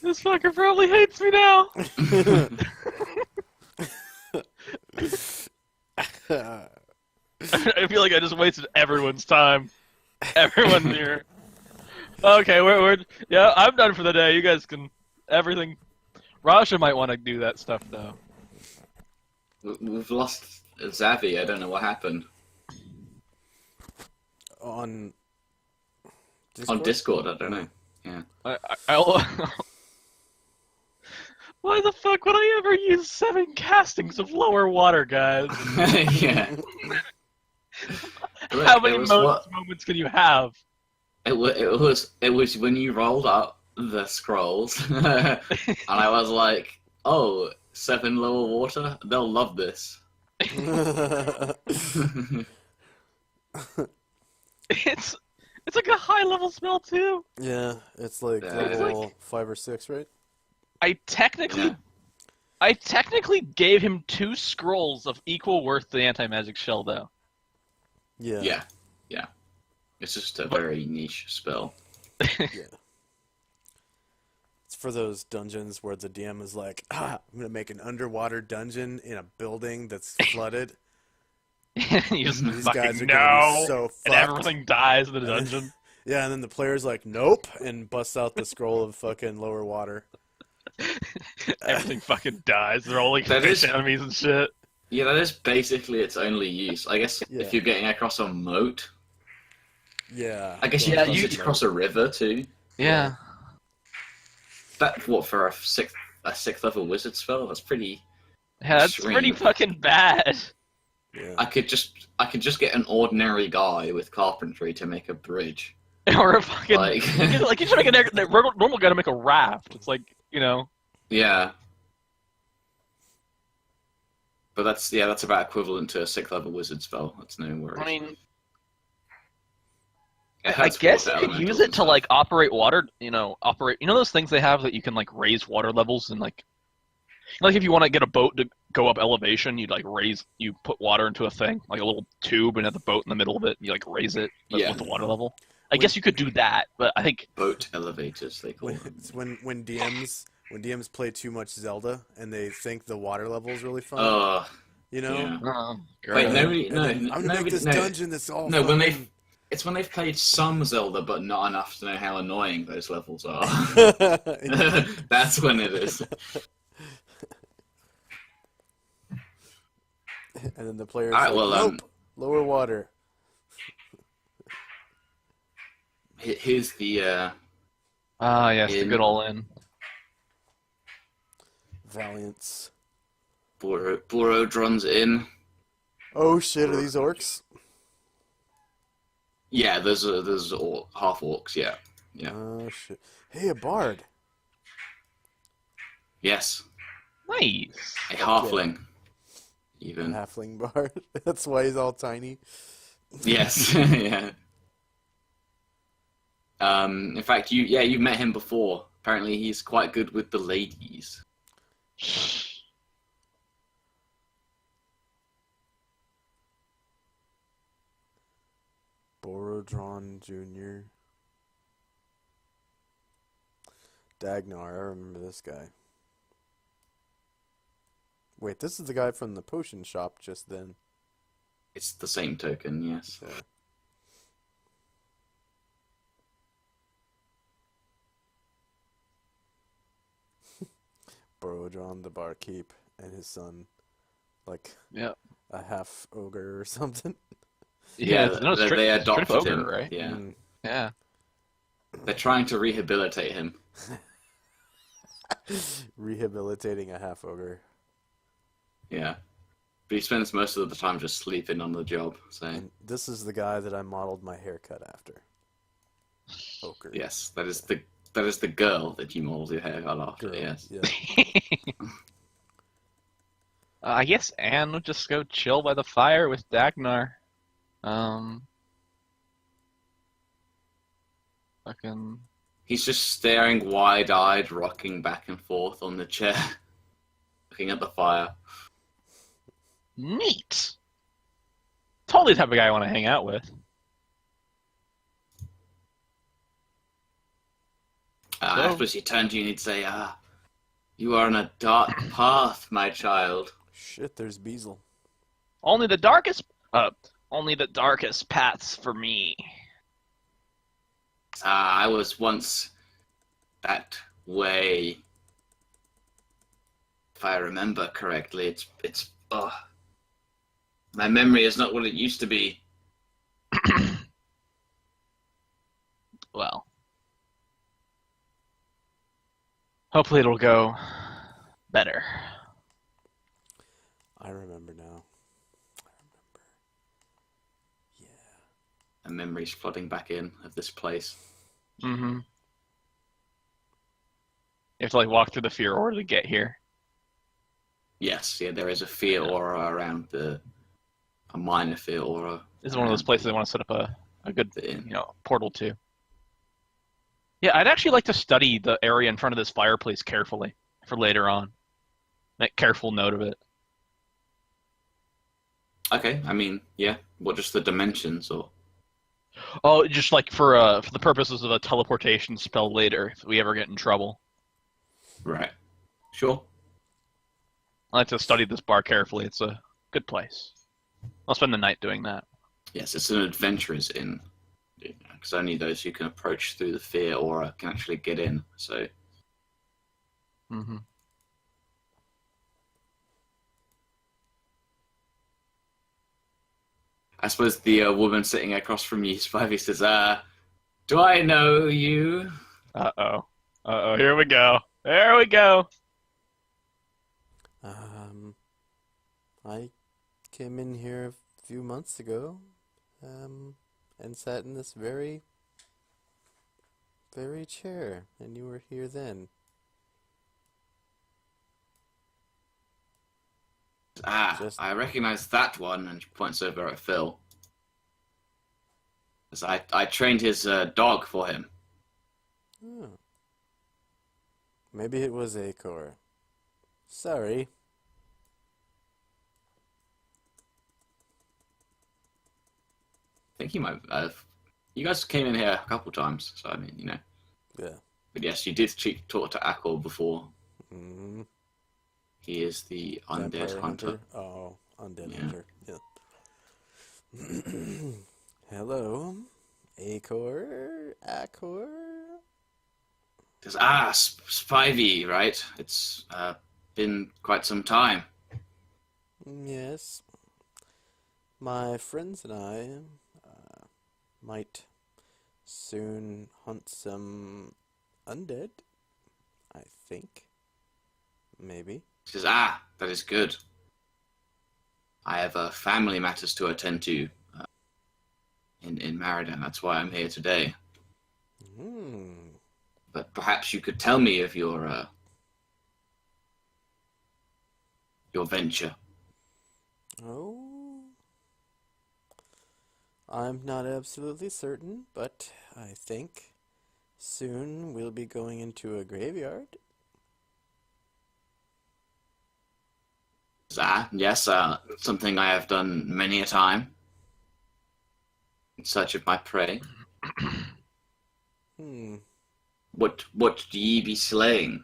[SPEAKER 3] This fucker probably hates me now. I feel like I just wasted everyone's time. Everyone here. Okay, yeah, I'm done for the day. You guys can everything. Rasha might want to do that stuff though.
[SPEAKER 1] We've lost Zavi. I don't know what happened.
[SPEAKER 4] on
[SPEAKER 1] On Discord, I don't know. Yeah.
[SPEAKER 3] I'll Why the fuck would I ever use 7 castings of lower water, guys?
[SPEAKER 1] Yeah.
[SPEAKER 3] How many moments can you have?
[SPEAKER 1] It was when you rolled up the scrolls, and I was like, "Oh, 7 lower water. They'll love this."
[SPEAKER 3] It's like a high level spell too.
[SPEAKER 4] Yeah, it's like
[SPEAKER 1] Yeah,
[SPEAKER 4] level 5 or 6, right?
[SPEAKER 3] I technically gave him 2 scrolls of equal worth to the anti-magic shell though.
[SPEAKER 4] Yeah.
[SPEAKER 1] Yeah. It's just a very niche spell.
[SPEAKER 4] Yeah. It's for those dungeons where the DM is like, I'm gonna make an underwater dungeon in a building that's flooded.
[SPEAKER 3] You just
[SPEAKER 4] These
[SPEAKER 3] fucking
[SPEAKER 4] guys are
[SPEAKER 3] no,
[SPEAKER 4] gonna be so
[SPEAKER 3] and
[SPEAKER 4] fucked.
[SPEAKER 3] everything dies in the dungeon.
[SPEAKER 4] Yeah, and then the player's like, nope, and busts out the scroll of fucking lower water.
[SPEAKER 3] Everything fucking dies. They're all like
[SPEAKER 1] That
[SPEAKER 3] fish
[SPEAKER 1] is-
[SPEAKER 3] enemies and shit.
[SPEAKER 1] Yeah, that is basically its only use. I guess
[SPEAKER 4] Yeah.
[SPEAKER 1] if you're getting across a moat,
[SPEAKER 4] Yeah.
[SPEAKER 1] I guess you
[SPEAKER 3] Yeah,
[SPEAKER 1] can
[SPEAKER 3] you-
[SPEAKER 1] get across a river too.
[SPEAKER 3] Yeah.
[SPEAKER 1] That for a sixth level wizard spell? That's pretty.
[SPEAKER 3] Yeah, that's
[SPEAKER 1] Extreme.
[SPEAKER 3] pretty fucking bad.
[SPEAKER 4] Yeah.
[SPEAKER 1] I could just get an ordinary guy with carpentry to make a bridge.
[SPEAKER 3] Or a fucking
[SPEAKER 1] Like,
[SPEAKER 3] like you should make a normal guy to make a raft. It's like, you know.
[SPEAKER 1] yeah. But that's about equivalent to a 6th level wizard spell. That's no worries.
[SPEAKER 3] I mean,
[SPEAKER 1] It
[SPEAKER 3] I
[SPEAKER 1] has
[SPEAKER 3] guess
[SPEAKER 1] water
[SPEAKER 3] you could use
[SPEAKER 1] elementals
[SPEAKER 3] it
[SPEAKER 1] and
[SPEAKER 3] to
[SPEAKER 1] stuff.
[SPEAKER 3] like operate water. Operate. You know those things they have that you can like raise water levels and like if you want to get a boat to go up elevation, you put water into a thing like a little tube and have the boat in the middle of it. You like raise it
[SPEAKER 1] Yeah.
[SPEAKER 3] with the water level. I guess you could do that, but I think
[SPEAKER 1] Boat elevators, they call them.
[SPEAKER 4] It's when DMs play too much Zelda and they think the water level is really fun.
[SPEAKER 1] Oh,
[SPEAKER 4] You know?
[SPEAKER 1] yeah.
[SPEAKER 3] great.
[SPEAKER 1] Wait, nobody,
[SPEAKER 4] And
[SPEAKER 1] no,
[SPEAKER 4] then, I'm gonna
[SPEAKER 1] nobody,
[SPEAKER 4] make this
[SPEAKER 1] no,
[SPEAKER 4] dungeon that's all
[SPEAKER 1] no. When
[SPEAKER 4] fucking-
[SPEAKER 1] it's when they've played some Zelda, but not enough to know how annoying those levels are. That's when it is.
[SPEAKER 4] And then the player's
[SPEAKER 1] Alright,
[SPEAKER 4] like,
[SPEAKER 1] well,
[SPEAKER 4] nope, lower water.
[SPEAKER 1] Here's the
[SPEAKER 3] yes, the
[SPEAKER 1] in-
[SPEAKER 3] good all in.
[SPEAKER 4] Valiance.
[SPEAKER 1] Borodron's in.
[SPEAKER 4] Oh shit! Are these orcs?
[SPEAKER 1] Yeah, there's half orcs. Yeah, yeah.
[SPEAKER 4] Oh shit! Hey, a bard.
[SPEAKER 1] Yes,
[SPEAKER 3] Nice.
[SPEAKER 1] a
[SPEAKER 4] Okay.
[SPEAKER 1] halfling.
[SPEAKER 4] A
[SPEAKER 1] Even.
[SPEAKER 4] halfling bard. That's why he's all tiny.
[SPEAKER 1] Yes, yeah. In fact, you've met him before. Apparently, he's quite good with the ladies.
[SPEAKER 4] Borodron Jr. Dagnar, I remember this guy. Wait, this is the guy from the potion shop just then.
[SPEAKER 1] It's the same token, yes.
[SPEAKER 4] Yeah. Borodron the barkeep and his son, like
[SPEAKER 3] Yeah.
[SPEAKER 4] a half ogre or something.
[SPEAKER 3] Yeah,
[SPEAKER 1] Yeah,
[SPEAKER 3] no,
[SPEAKER 1] they
[SPEAKER 3] straight
[SPEAKER 1] adopted
[SPEAKER 3] ogre,
[SPEAKER 1] him.
[SPEAKER 3] right?
[SPEAKER 1] Yeah,
[SPEAKER 4] Mm.
[SPEAKER 3] Yeah.
[SPEAKER 1] they're trying to rehabilitate him.
[SPEAKER 4] Rehabilitating a half ogre.
[SPEAKER 1] Yeah, but he spends most of the time just sleeping on the job. So
[SPEAKER 4] And this is the guy that I modeled my haircut after. Ogre.
[SPEAKER 1] yes, that is the girl that you molded your haircut after.
[SPEAKER 4] Girl.
[SPEAKER 1] Yes.
[SPEAKER 4] Yeah.
[SPEAKER 3] I guess Anne would just go chill by the fire with Dagnar. Fucking.
[SPEAKER 1] He's just staring wide-eyed, rocking back and forth on the chair, looking at the fire.
[SPEAKER 3] Neat. Totally the type of guy I want to hang out with.
[SPEAKER 1] Afterwards, he turned to you and he'd say, you are on a dark path, my child.
[SPEAKER 4] Shit, there's Beazle.
[SPEAKER 3] Only the darkest paths for me.
[SPEAKER 1] I was once that way. If I remember correctly, it's my memory is not what it used to be.
[SPEAKER 3] Well, hopefully it'll go better.
[SPEAKER 4] I remember now. I remember. Yeah.
[SPEAKER 1] A memory's flooding back in of this place.
[SPEAKER 3] Mm-hmm. You have to walk through the fear order to get here.
[SPEAKER 1] Yes, yeah, there is a fear aura around a minor fear aura.
[SPEAKER 3] This is one of those places I want to set up a good
[SPEAKER 1] inn.
[SPEAKER 3] portal to. Yeah, I'd actually like to study the area in front of this fireplace carefully for later on. Make careful note of it.
[SPEAKER 1] Okay, I mean, yeah. What, just the dimensions, or?
[SPEAKER 3] Oh, just for the purposes of a teleportation spell later, if we ever get in trouble.
[SPEAKER 1] Right. Sure.
[SPEAKER 3] I like to study this bar carefully. It's a good place. I'll spend the night doing that.
[SPEAKER 1] Yes, it's an adventurer's inn. Because only those who can approach through the fear aura can actually get in. So,
[SPEAKER 3] Mm-hmm.
[SPEAKER 1] I suppose the woman sitting across from you, Spivey, says, do I know you?
[SPEAKER 3] Uh-oh. Here we go. There we go.
[SPEAKER 4] I came in here a few months ago, and sat in this very chair, and you were here then.
[SPEAKER 1] I recognize that one, and she points over at Phil. As I trained his dog for him.
[SPEAKER 4] Oh. Maybe it was Acor. Sorry.
[SPEAKER 1] I think he might have. You guys came in here a couple times, so I mean,
[SPEAKER 4] Yeah.
[SPEAKER 1] But yes, you did talk to Akor before.
[SPEAKER 4] Mm-hmm.
[SPEAKER 1] He is the undead
[SPEAKER 4] Vampire
[SPEAKER 1] hunter.
[SPEAKER 4] Oh, undead
[SPEAKER 1] Yeah.
[SPEAKER 4] hunter. Yeah. Hello, Acor.
[SPEAKER 1] Says, Spivey, right? It's been quite some time.
[SPEAKER 4] Yes. My friends and I might soon hunt some undead. I think. Maybe.
[SPEAKER 1] He says, that is good. I have family matters to attend to in Maradan. That's why I'm here today. But perhaps you could tell me of your venture.
[SPEAKER 4] Oh, I'm not absolutely certain, but I think soon we'll be going into a graveyard.
[SPEAKER 1] Yes, something I have done many a time in search of my prey. What do ye be slaying?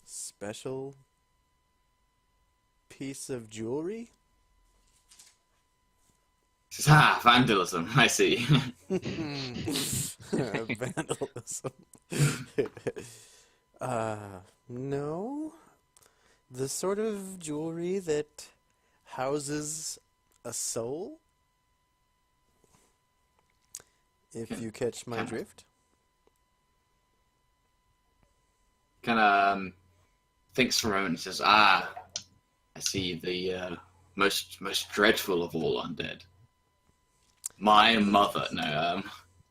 [SPEAKER 4] Special piece of jewelry?
[SPEAKER 1] Vandalism, I see.
[SPEAKER 4] Vandalism. No. The sort of jewelry that houses a soul? If you catch my drift.
[SPEAKER 1] Kind of thinks for a moment and says, I see the most dreadful of all undead. My mother, no,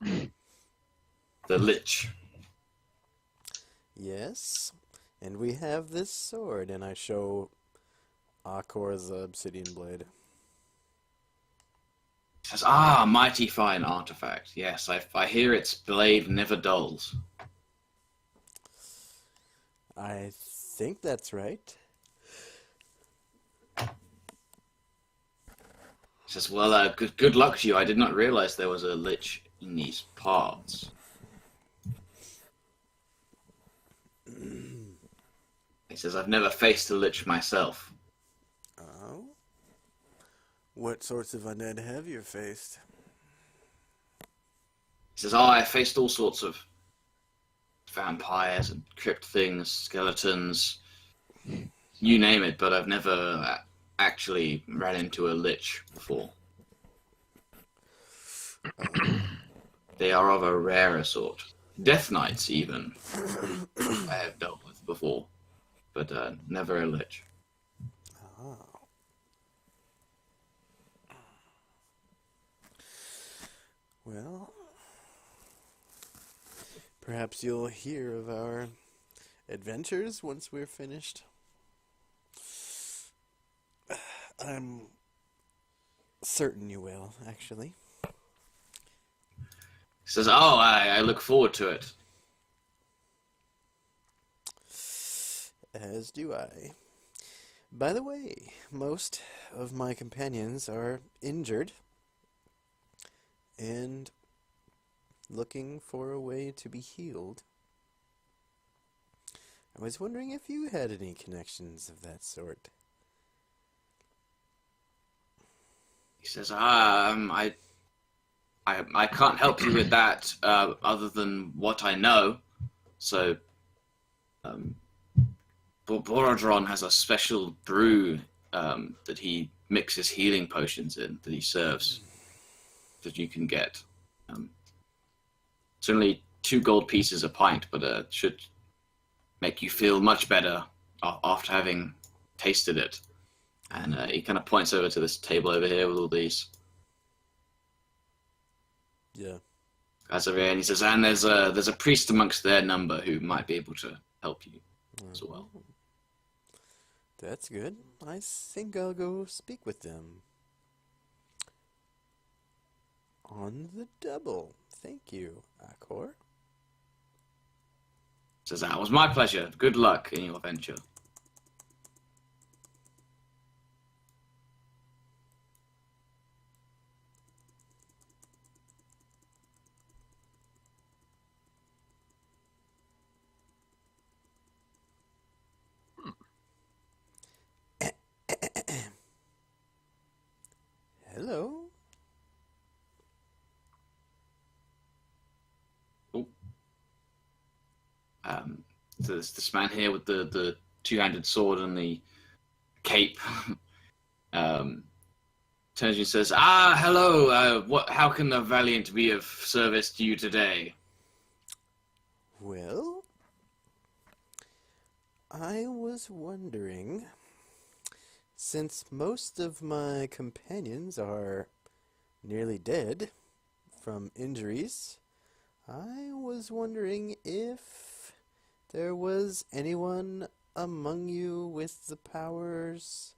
[SPEAKER 1] the Lich.
[SPEAKER 4] Yes, and we have this sword, and I show Akor's obsidian blade.
[SPEAKER 1] Says, mighty fine artifact. Yes, I hear its blade never dulls.
[SPEAKER 4] I think that's right.
[SPEAKER 1] Says, well, good luck to you. I did not realize there was a Lich in these parts. He says, I've never faced a Lich myself.
[SPEAKER 4] Oh? What sorts of undead have you faced?
[SPEAKER 1] He says, I faced all sorts of vampires and crypt things, skeletons, you name it, but I've never actually ran into a Lich before. They are of a rarer sort. Death Knights, even, I have dealt with before, but never a Lich.
[SPEAKER 4] Oh. Well, perhaps you'll hear of our adventures once we're finished. I'm certain you will, actually.
[SPEAKER 1] He says, I look forward to it.
[SPEAKER 4] As do I. By the way, most of my companions are injured and looking for a way to be healed. I was wondering if you had any connections of that sort.
[SPEAKER 1] He says, I can't help you with that, other than what I know. So, Borodron has a special brew that he mixes healing potions in, that he serves, that you can get. It's only 2 gold pieces a pint, but should make you feel much better after having tasted it. And he kind of points over to this table over here with all these.
[SPEAKER 4] Yeah.
[SPEAKER 1] Guys over here, and he says, and there's a priest amongst their number who might be able to help you as well.
[SPEAKER 4] That's good. I think I'll go speak with them. On the double. Thank you, Akor.
[SPEAKER 1] Says, that was my pleasure. Good luck in your venture.
[SPEAKER 4] Hello.
[SPEAKER 1] So this man here with the 2-handed sword and the cape turns and says, hello, how can the Valiant be of service to you today?
[SPEAKER 4] Well, I was wondering, since most of my companions are nearly dead from injuries, I was wondering if there was anyone among you with the powers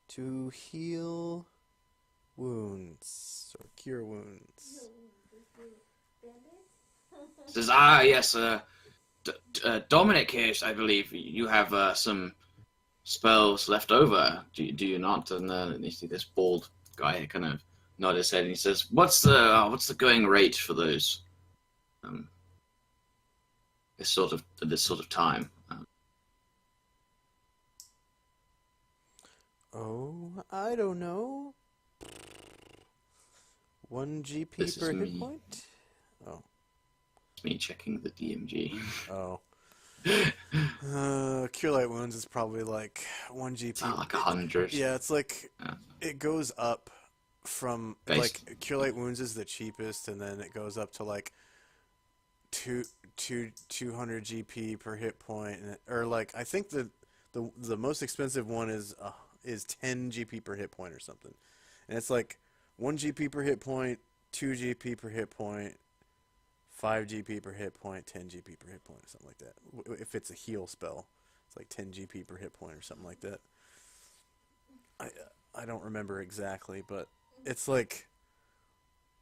[SPEAKER 4] to heal wounds or cure wounds.
[SPEAKER 1] Says, yes, Dominic here, I believe you have some spells left over. Do you not? And you see this bald guy kind of nod his head and he says, what's the going rate for those? This sort of time.
[SPEAKER 4] Oh, I don't know. 1 GP
[SPEAKER 1] This
[SPEAKER 4] per
[SPEAKER 1] is
[SPEAKER 4] hit
[SPEAKER 1] me.
[SPEAKER 4] point? Oh.
[SPEAKER 1] It's me checking the DMG.
[SPEAKER 4] Oh. Cure Light Wounds is probably like 1 GP.
[SPEAKER 1] It's not like 100.
[SPEAKER 4] Yeah, it's like it goes up from
[SPEAKER 1] Base.
[SPEAKER 4] like Cure Light Wounds is the cheapest, and then it goes up to like 200 GP per hit point, or like I think the most expensive one is 10 GP per hit point or something, and it's like 1 GP per hit point, 2 GP per hit point, 5 GP per hit point, 10 GP per hit point, or something like that. If it's a heal spell, it's like 10 GP per hit point or something like that. I don't remember exactly, but it's like,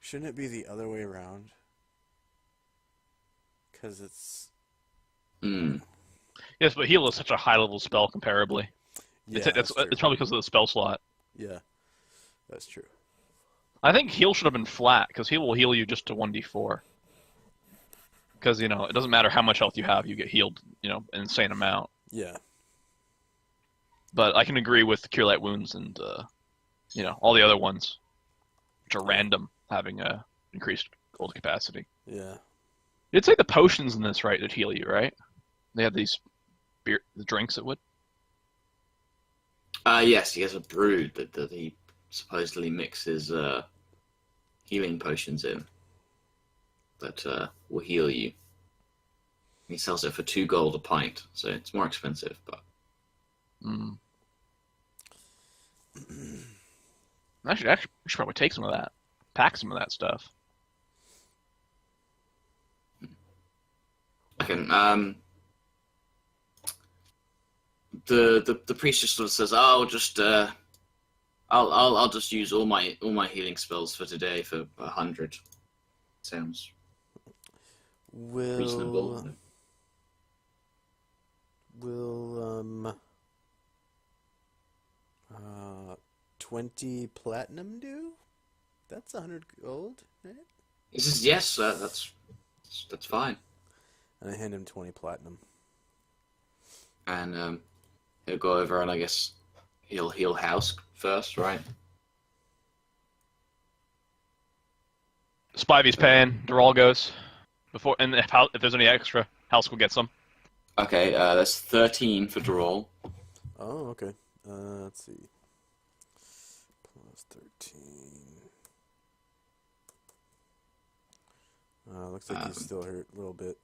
[SPEAKER 4] shouldn't it be the other way around? Because it's...
[SPEAKER 3] Yes, but heal is such a high-level spell comparably.
[SPEAKER 4] Yeah,
[SPEAKER 3] It's probably because of the spell slot.
[SPEAKER 4] Yeah, that's true.
[SPEAKER 3] I think heal should have been flat, because heal will heal you just to 1d4. Because, it doesn't matter how much health you have, you get healed, an insane amount.
[SPEAKER 4] Yeah.
[SPEAKER 3] But I can agree with Cure Light Wounds and, all the other ones, which are random, having increased gold capacity.
[SPEAKER 4] Yeah.
[SPEAKER 3] You'd say the potions in this, right, that heal you, right? They have these the drinks that would?
[SPEAKER 1] Yes, he has a brew that he supposedly mixes healing potions in that will heal you. He sells it for 2 gold a pint, so it's more expensive, but...
[SPEAKER 3] Actually, we should probably take some of that. Pack some of that stuff.
[SPEAKER 1] I can, the priest just sort of says, I'll just use all my healing spells for today for 100. Sounds reasonable.
[SPEAKER 4] Will 20 platinum do? That's 100 gold, right?
[SPEAKER 1] He says, yes, that's fine.
[SPEAKER 4] And I hand him 20 platinum.
[SPEAKER 1] And he'll go over and I guess he'll heal House first, right?
[SPEAKER 3] Spivey's paying. Doral goes. Before, and if there's any extra, House will get some.
[SPEAKER 1] Okay, that's 13 for Doral.
[SPEAKER 4] Oh, okay. Let's see. Plus 13. Looks like he's still hurt a little bit.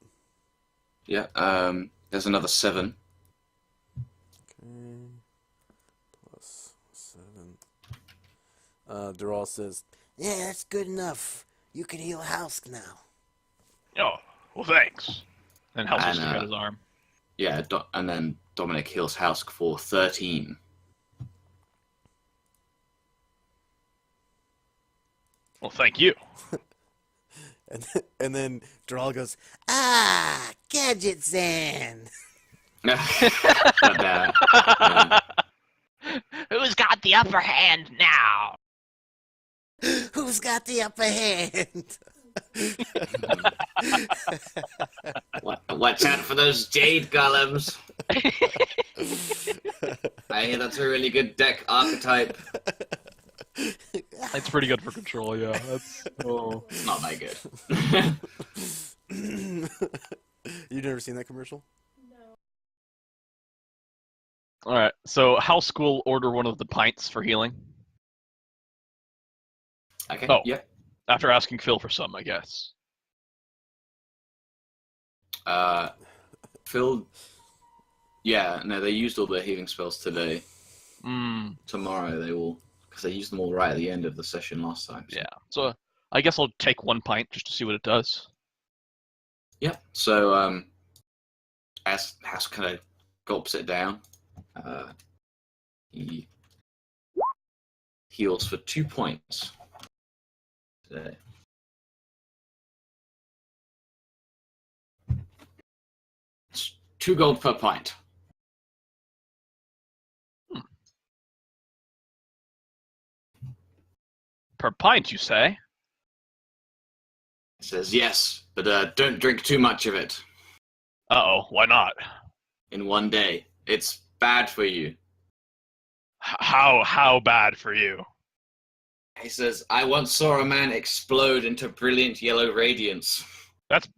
[SPEAKER 1] Yeah, there's another 7.
[SPEAKER 4] Okay. Plus 7. Doral says, yeah, that's good enough. You can heal House now.
[SPEAKER 3] Oh, well, thanks. And House will
[SPEAKER 1] And,
[SPEAKER 3] stick out his arm.
[SPEAKER 1] Yeah, and then Dominic heals House for 13.
[SPEAKER 3] Well, thank you.
[SPEAKER 4] And then Doral goes, Gadget Zan.
[SPEAKER 1] But,
[SPEAKER 3] Who's got the upper hand now?
[SPEAKER 4] Who's got the upper hand?
[SPEAKER 1] watch out for those jade golems. I hear that's a really good deck archetype.
[SPEAKER 3] It's pretty good for control, yeah. That's
[SPEAKER 1] It's not that good.
[SPEAKER 4] You've never seen that commercial?
[SPEAKER 3] Alright, so House will order one of the pints for healing.
[SPEAKER 1] Okay,
[SPEAKER 3] Oh.
[SPEAKER 1] yeah.
[SPEAKER 3] After asking Phil for some, I guess.
[SPEAKER 1] Phil Yeah, no, they used all their healing spells today.
[SPEAKER 3] Hmm.
[SPEAKER 1] Tomorrow they will, because they used them all right at the end of the session last time. So.
[SPEAKER 3] Yeah. So I guess I'll take 1 pint just to see what it does.
[SPEAKER 1] Yep. So as House kind of gulps it down, he heals for 2 points today. It's 2 gold per pint.
[SPEAKER 3] Per pint, you say?
[SPEAKER 1] He says yes, but don't drink too much of it
[SPEAKER 3] Uh-oh, why not?
[SPEAKER 1] in one day. It's bad for you.
[SPEAKER 3] How bad for you?
[SPEAKER 1] He says, I once saw a man explode into brilliant yellow radiance.
[SPEAKER 3] That's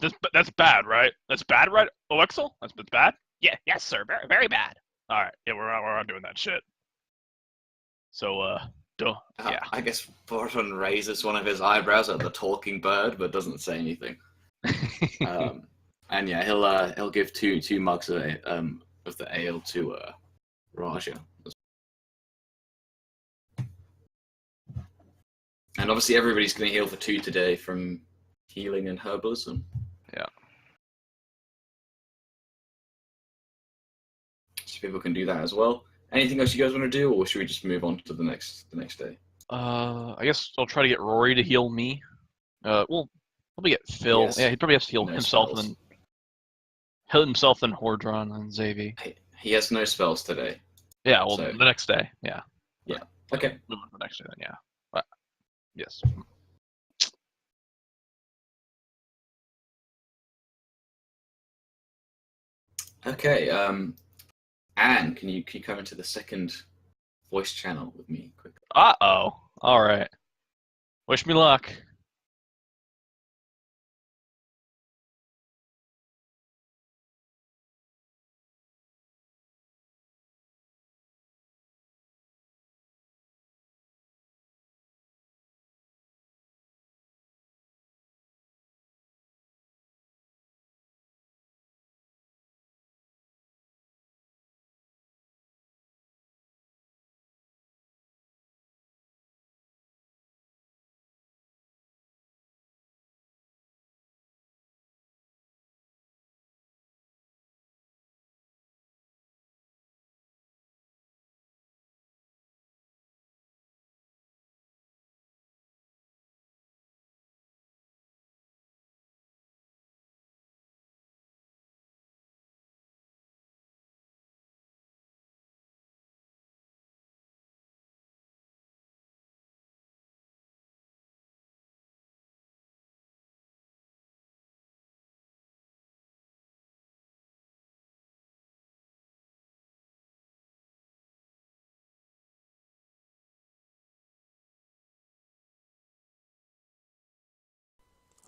[SPEAKER 3] bad, right? That's bad, right, Oexel? That's bad? Yeah, yes, sir. Very, very bad. All right, yeah, we're not doing that shit. So, yeah.
[SPEAKER 1] I guess Borton raises one of his eyebrows at the talking bird, but doesn't say anything. And yeah, he'll give two mugs of the ale to Raja. And obviously everybody's going to heal for 2 today from healing and herbalism.
[SPEAKER 3] Yeah.
[SPEAKER 1] So people can do that as well. Anything else you guys want to do, or should we just move on to the next day?
[SPEAKER 3] I guess I'll try to get Rory to heal me. We'll probably get Phil.
[SPEAKER 1] Yes.
[SPEAKER 3] Yeah, he probably has to heal
[SPEAKER 1] No
[SPEAKER 3] himself
[SPEAKER 1] spells.
[SPEAKER 3] and then Hordron and Xavi.
[SPEAKER 1] He has no spells today.
[SPEAKER 3] Yeah, well,
[SPEAKER 1] So-
[SPEAKER 3] the next day. Yeah.
[SPEAKER 1] Okay.
[SPEAKER 3] Move on to the next day then. Yeah. But, yes.
[SPEAKER 1] Okay. Anne, can you come into the second voice channel with me quickly?
[SPEAKER 3] Uh-oh. All right. Wish me luck.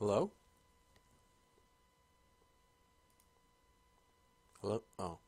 [SPEAKER 4] Hello? Hello? Oh.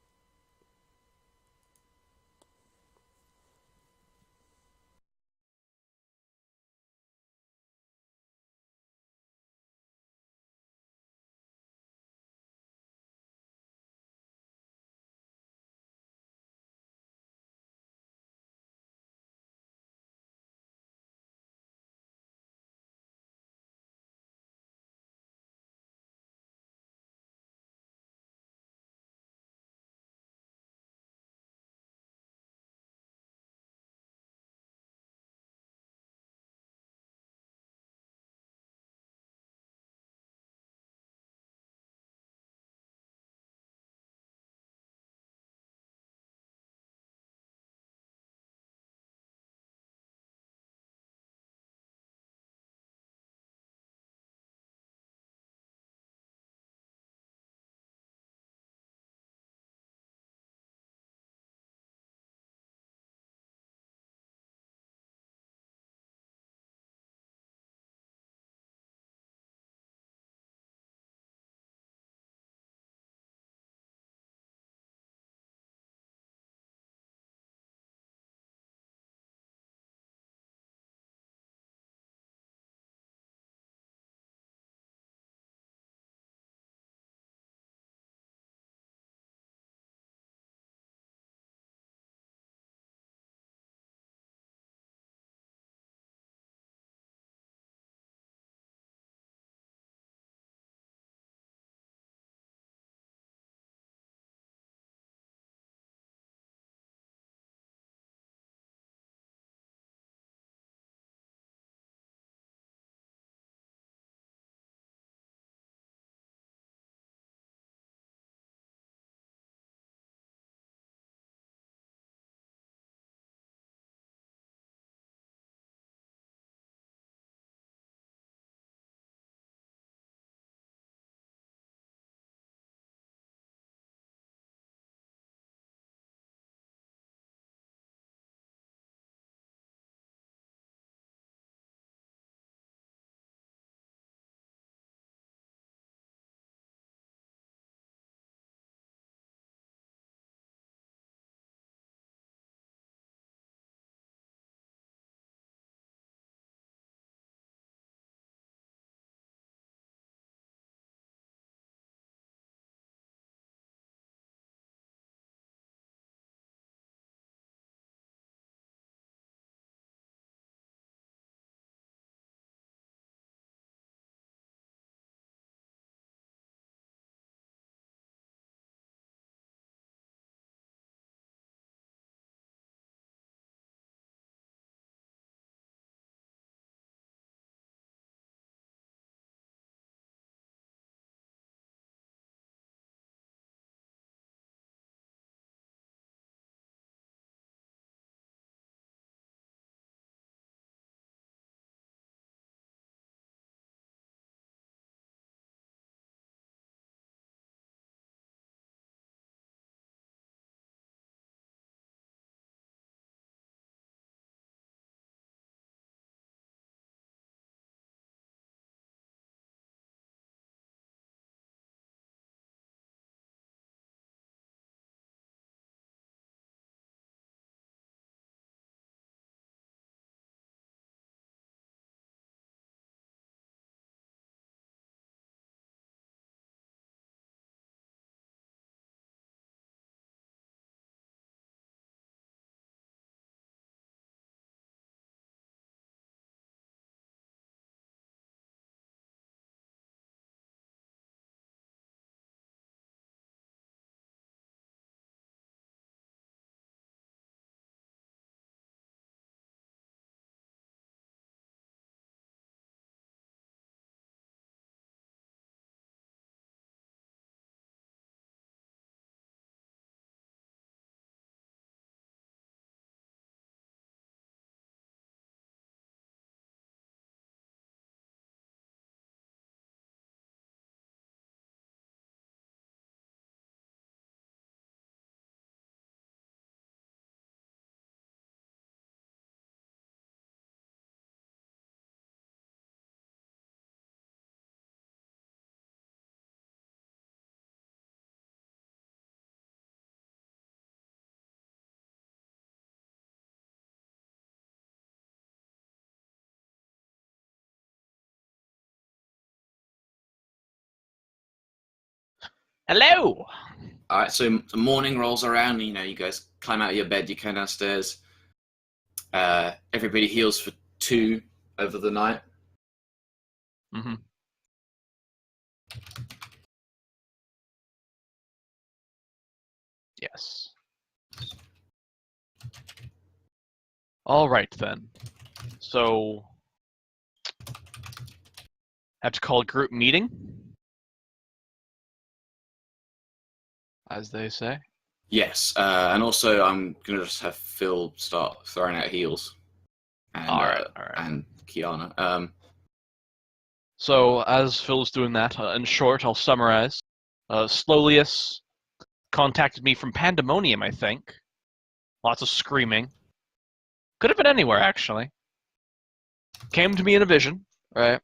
[SPEAKER 3] Hello.
[SPEAKER 1] All right, so the morning rolls around. You guys climb out of your bed. You come downstairs. Everybody heals for 2 over the night.
[SPEAKER 3] Mm-hmm. Yes. All right then. So, have to call a group meeting, as they say.
[SPEAKER 1] Yes, and also I'm gonna just have Phil start throwing out heals, and
[SPEAKER 3] All right.
[SPEAKER 1] and Kiana.
[SPEAKER 3] So, as Phil's doing that, in short, I'll summarize. Slolius contacted me from Pandemonium, I think. Lots of screaming. Could have been anywhere, actually. Came to me in a vision, right?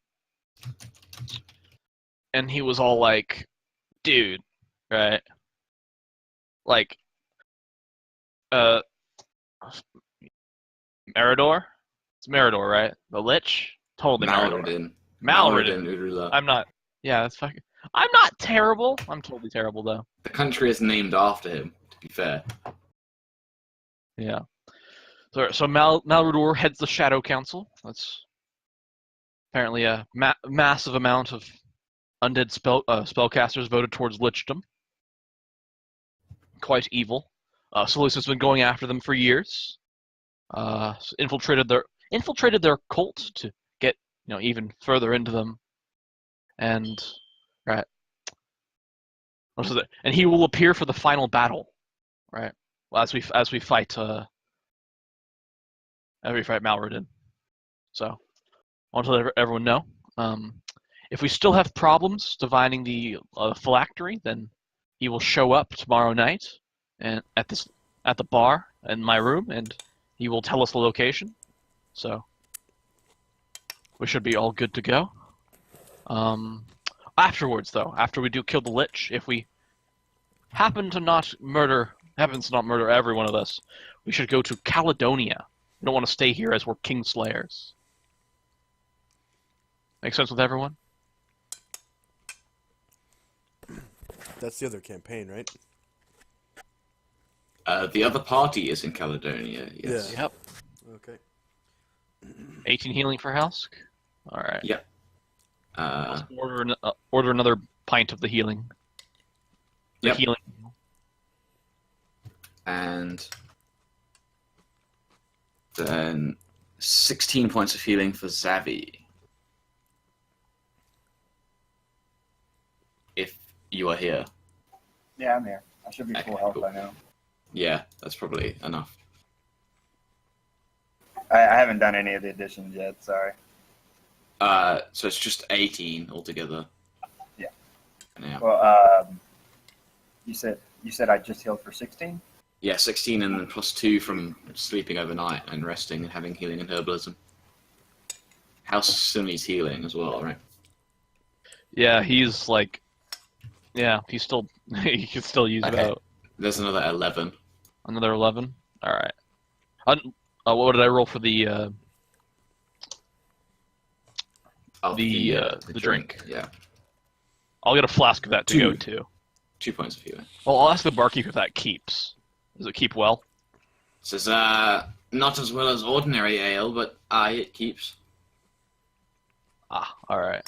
[SPEAKER 3] And he was all like, dude, right? Like, uh, Meridor? It's Meridor, right? The Lich? Totally Meridor. Malredin.
[SPEAKER 1] Urula.
[SPEAKER 3] I'm not. Yeah, that's fucking. I'm not terrible. I'm totally terrible, though.
[SPEAKER 1] The country is named after him, to be fair.
[SPEAKER 3] Yeah. So Malredor heads the Shadow Council. That's apparently a massive amount of undead spellcasters voted towards lichdom. Quite evil. Solus has been going after them for years. Infiltrated their cult to get even further into them, and right. And he will appear for the final battle, right? Well, as we fight Malrodin. So I want to let everyone know. If we still have problems divining the phylactery, then he will show up tomorrow night and at the bar in my room, and he will tell us the location. So we should be all good to go. Afterwards, though, after we do kill the Lich, if we happens to not murder every one of us, we should go to Caledonia. We don't want to stay here as we're Kingslayers. Make sense with everyone?
[SPEAKER 4] That's the other campaign, right?
[SPEAKER 1] The other party is in Caledonia. Yes.
[SPEAKER 4] Yeah.
[SPEAKER 3] Yep.
[SPEAKER 4] Okay.
[SPEAKER 3] 18 healing for Helsk. All right.
[SPEAKER 1] Yep.
[SPEAKER 3] Order another pint of the healing. The
[SPEAKER 1] Yep.
[SPEAKER 3] healing.
[SPEAKER 1] And then 16 points of healing for Zavi. If you are here.
[SPEAKER 2] Yeah, I'm here. I should be
[SPEAKER 1] Okay,
[SPEAKER 2] full health
[SPEAKER 1] cool.
[SPEAKER 2] by now.
[SPEAKER 1] Yeah, that's probably enough.
[SPEAKER 2] I haven't done any of the additions yet. Sorry.
[SPEAKER 1] So it's just 18 altogether.
[SPEAKER 2] Yeah.
[SPEAKER 1] Yeah.
[SPEAKER 2] Well, you said I just healed for 16.
[SPEAKER 1] Yeah, 16 and then plus 2 from sleeping overnight and resting and having healing and herbalism. House Simi's healing as well, right?
[SPEAKER 3] Yeah, he's like. Yeah, he's still. He can still use
[SPEAKER 1] Okay.
[SPEAKER 3] about
[SPEAKER 1] There's another 11.
[SPEAKER 3] another 11. All right. What did I roll for the
[SPEAKER 1] Of
[SPEAKER 3] the drink?
[SPEAKER 1] Yeah.
[SPEAKER 3] I'll get a flask of that to
[SPEAKER 1] 2.
[SPEAKER 3] go too.
[SPEAKER 1] 2 points of healing.
[SPEAKER 3] Well, I'll ask the barkeep if that keeps. Does it keep well?
[SPEAKER 1] It says, not as well as ordinary ale, but it keeps.
[SPEAKER 3] Ah, all right.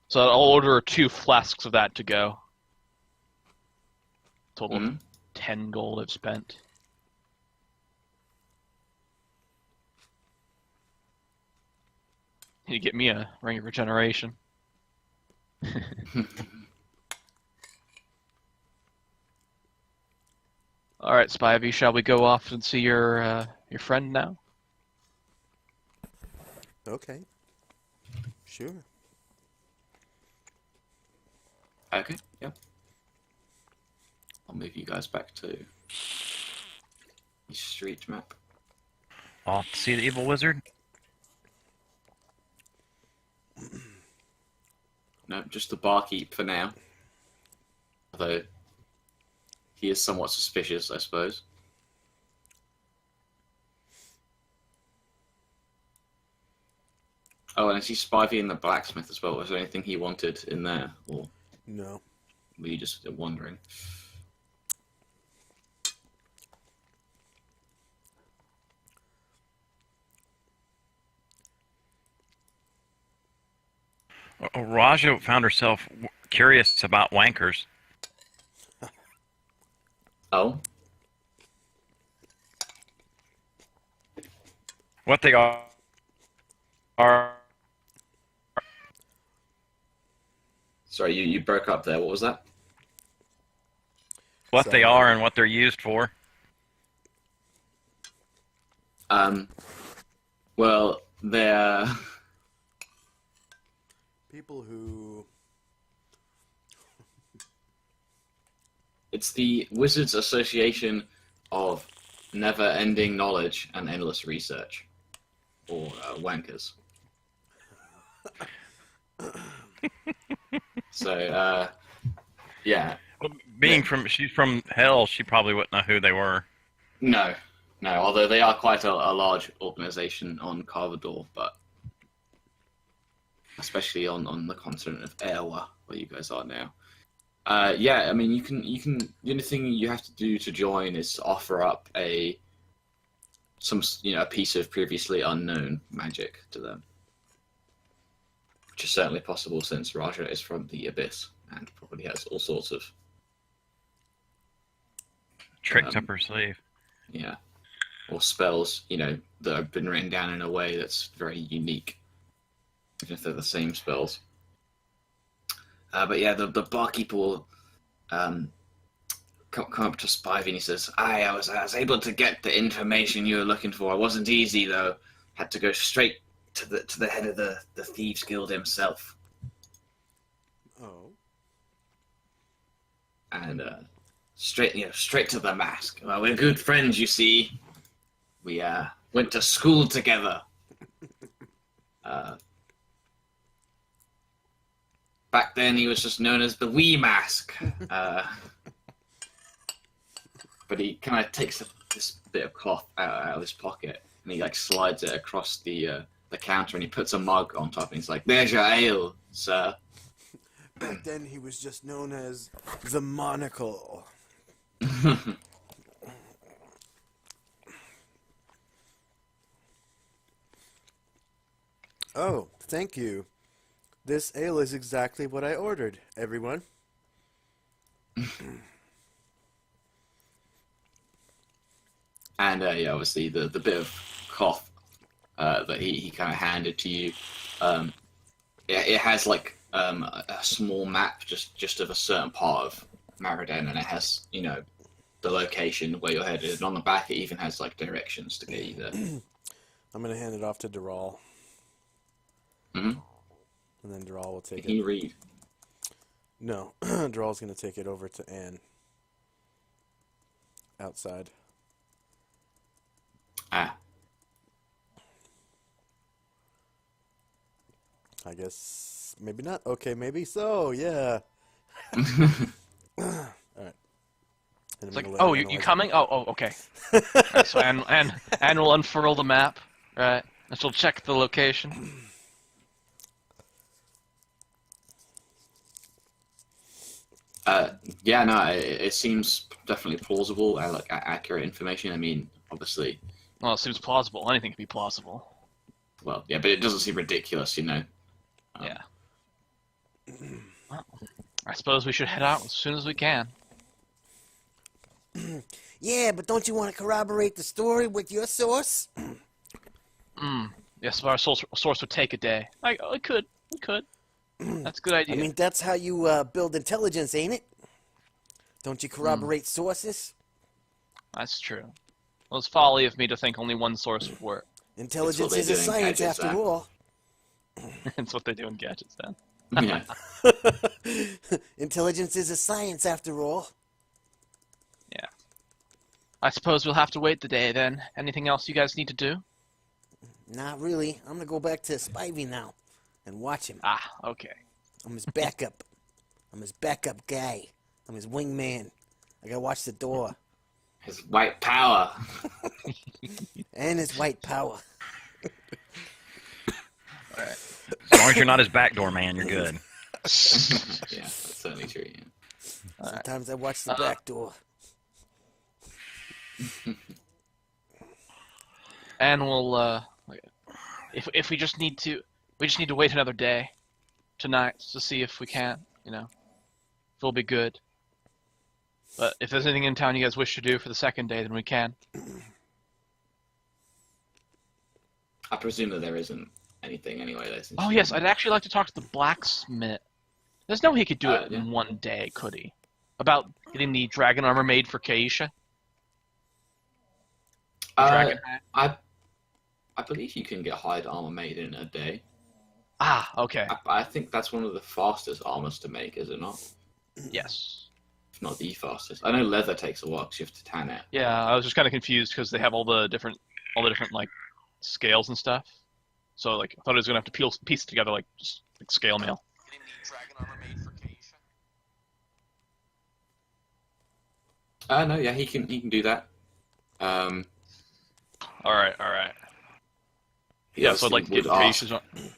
[SPEAKER 3] So I'll order 2 flasks of that to go. Total of 10 gold I've spent. You get me a ring of regeneration. All right, Spivey, shall we go off and see your friend now?
[SPEAKER 4] Okay. Sure.
[SPEAKER 1] Okay, yeah. I'll move you guys back to the street map.
[SPEAKER 5] Off to see the evil wizard.
[SPEAKER 1] No, just the barkeep for now. Although he is somewhat suspicious, I suppose. Oh, and I see Spivey in the blacksmith as well. Was there anything he wanted in there? Or...
[SPEAKER 4] No.
[SPEAKER 1] were you just wondering?
[SPEAKER 5] Raja found herself curious about wankers.
[SPEAKER 1] Oh,
[SPEAKER 5] What they are.
[SPEAKER 1] sorry, you broke up there. What was that?
[SPEAKER 5] What
[SPEAKER 4] So-
[SPEAKER 5] they are and what they're used for.
[SPEAKER 1] Well, they're
[SPEAKER 4] People who
[SPEAKER 1] it's the Wizards Association of Never-Ending Knowledge and Endless Research, or wankers. So, yeah,
[SPEAKER 5] She's from hell, she probably wouldn't know who they were.
[SPEAKER 1] no. Although they are quite a large organization on Carvador, but especially on the continent of Ewa, where you guys are now. Yeah, I mean, you can. The only thing you have to do to join is offer up a piece of previously unknown magic to them, which is certainly possible since Raja is from the Abyss and probably has all sorts of
[SPEAKER 5] Tricks up her sleeve.
[SPEAKER 1] or spells that have been written down in a way that's very unique, even if they're the same spells. But yeah, the barkeeper will come up to Spivey and he says, I was able to get the information you were looking for. It wasn't easy though. Had to go straight to the head of the Thieves Guild himself.
[SPEAKER 4] oh
[SPEAKER 1] And straight to the mask. Well, we're good friends, you see. We went to school together. Back then, he was just known as the Wee Mask. But he kind of takes this bit of cloth out of his pocket and he slides it across the counter and he puts a mug on top and he's like, "There's your ale, sir."
[SPEAKER 4] back then he was just known as the Monocle. Oh, thank you. This ale is exactly what I ordered, everyone.
[SPEAKER 1] And obviously the bit of cloth that he kind of handed to you, it has a small map just of a certain part of Maraden, and it has the location where you're headed. And on the back, it even has directions to get you there.
[SPEAKER 4] I'm gonna hand it off to Dural,
[SPEAKER 1] Mm-hmm.
[SPEAKER 4] and then Dural will take
[SPEAKER 1] Can you
[SPEAKER 4] it.
[SPEAKER 1] read?
[SPEAKER 4] No, Dural's gonna take it over to Anne. Outside.
[SPEAKER 1] Ah,
[SPEAKER 4] I guess maybe not. Okay, maybe so. Yeah. All right. And I'm
[SPEAKER 3] It's like,
[SPEAKER 4] gonna let
[SPEAKER 3] oh,
[SPEAKER 4] her
[SPEAKER 3] you
[SPEAKER 4] analyze it.
[SPEAKER 3] coming? Oh, okay. Right, so Anne will unfurl the map, right? And she'll check the location.
[SPEAKER 1] yeah, no, it seems definitely plausible and accurate information. I mean, obviously,
[SPEAKER 3] Well, it seems plausible. Anything can be plausible.
[SPEAKER 1] well, yeah, but it doesn't seem ridiculous,
[SPEAKER 3] Yeah. Well, I suppose we should head out as soon as we can.
[SPEAKER 6] Yeah, but don't you want to corroborate the story with your source?
[SPEAKER 3] Yes, but our source would take a day. We could. That's a good
[SPEAKER 6] I
[SPEAKER 3] idea.
[SPEAKER 6] mean, that's how you build intelligence, ain't it? Don't you corroborate sources?
[SPEAKER 3] That's true. Well, it's folly of me to think only one source would work.
[SPEAKER 6] Intelligence
[SPEAKER 1] they
[SPEAKER 6] is a
[SPEAKER 1] do in
[SPEAKER 6] science
[SPEAKER 1] gadgets,
[SPEAKER 6] after
[SPEAKER 1] huh?
[SPEAKER 6] all.
[SPEAKER 3] That's what they do in gadgets, then.
[SPEAKER 1] Yeah.
[SPEAKER 6] Intelligence is a science after all.
[SPEAKER 3] Yeah. I suppose we'll have to wait the day, then. Anything else you guys need to do?
[SPEAKER 6] Not really. I'm gonna go back to Spivey now and watch him.
[SPEAKER 3] Ah, okay.
[SPEAKER 6] I'm his backup. I'm his backup guy. I'm his wingman. I gotta watch the door.
[SPEAKER 1] His white power.
[SPEAKER 6] And his white power.
[SPEAKER 5] As long as you're not his backdoor man, you're good.
[SPEAKER 1] Yeah, that's certainly true. Yeah.
[SPEAKER 6] Sometimes I watch the back door.
[SPEAKER 3] And we'll if we just need to wait another day tonight to see if we can, if it'll be good. But if there's anything in town you guys wish to do for the second day, then we can.
[SPEAKER 1] I presume that there isn't anything anyway.
[SPEAKER 3] Oh yes, I'd actually like to talk to the blacksmith. There's no way he could do it
[SPEAKER 1] yeah.
[SPEAKER 3] in one day, could he? About getting the dragon armor made for Keisha? Dragon hat?
[SPEAKER 1] I believe you can get hide armor made in a day.
[SPEAKER 3] Ah, okay.
[SPEAKER 1] I think that's one of the fastest armors to make, is it not?
[SPEAKER 3] Yes.
[SPEAKER 1] If not the fastest. I know leather takes a while because you have to tan it.
[SPEAKER 3] Yeah, I was just kind of confused because they have all the different like scales and stuff. So like I thought I was gonna have to piece it together like just like scale mail. Getting the dragon armor made for Keisha.
[SPEAKER 1] No, yeah, he can do that.
[SPEAKER 3] All right.
[SPEAKER 1] He
[SPEAKER 3] Yeah, so I'd like to
[SPEAKER 1] obviously
[SPEAKER 3] get
[SPEAKER 1] would ask
[SPEAKER 3] Keisha's.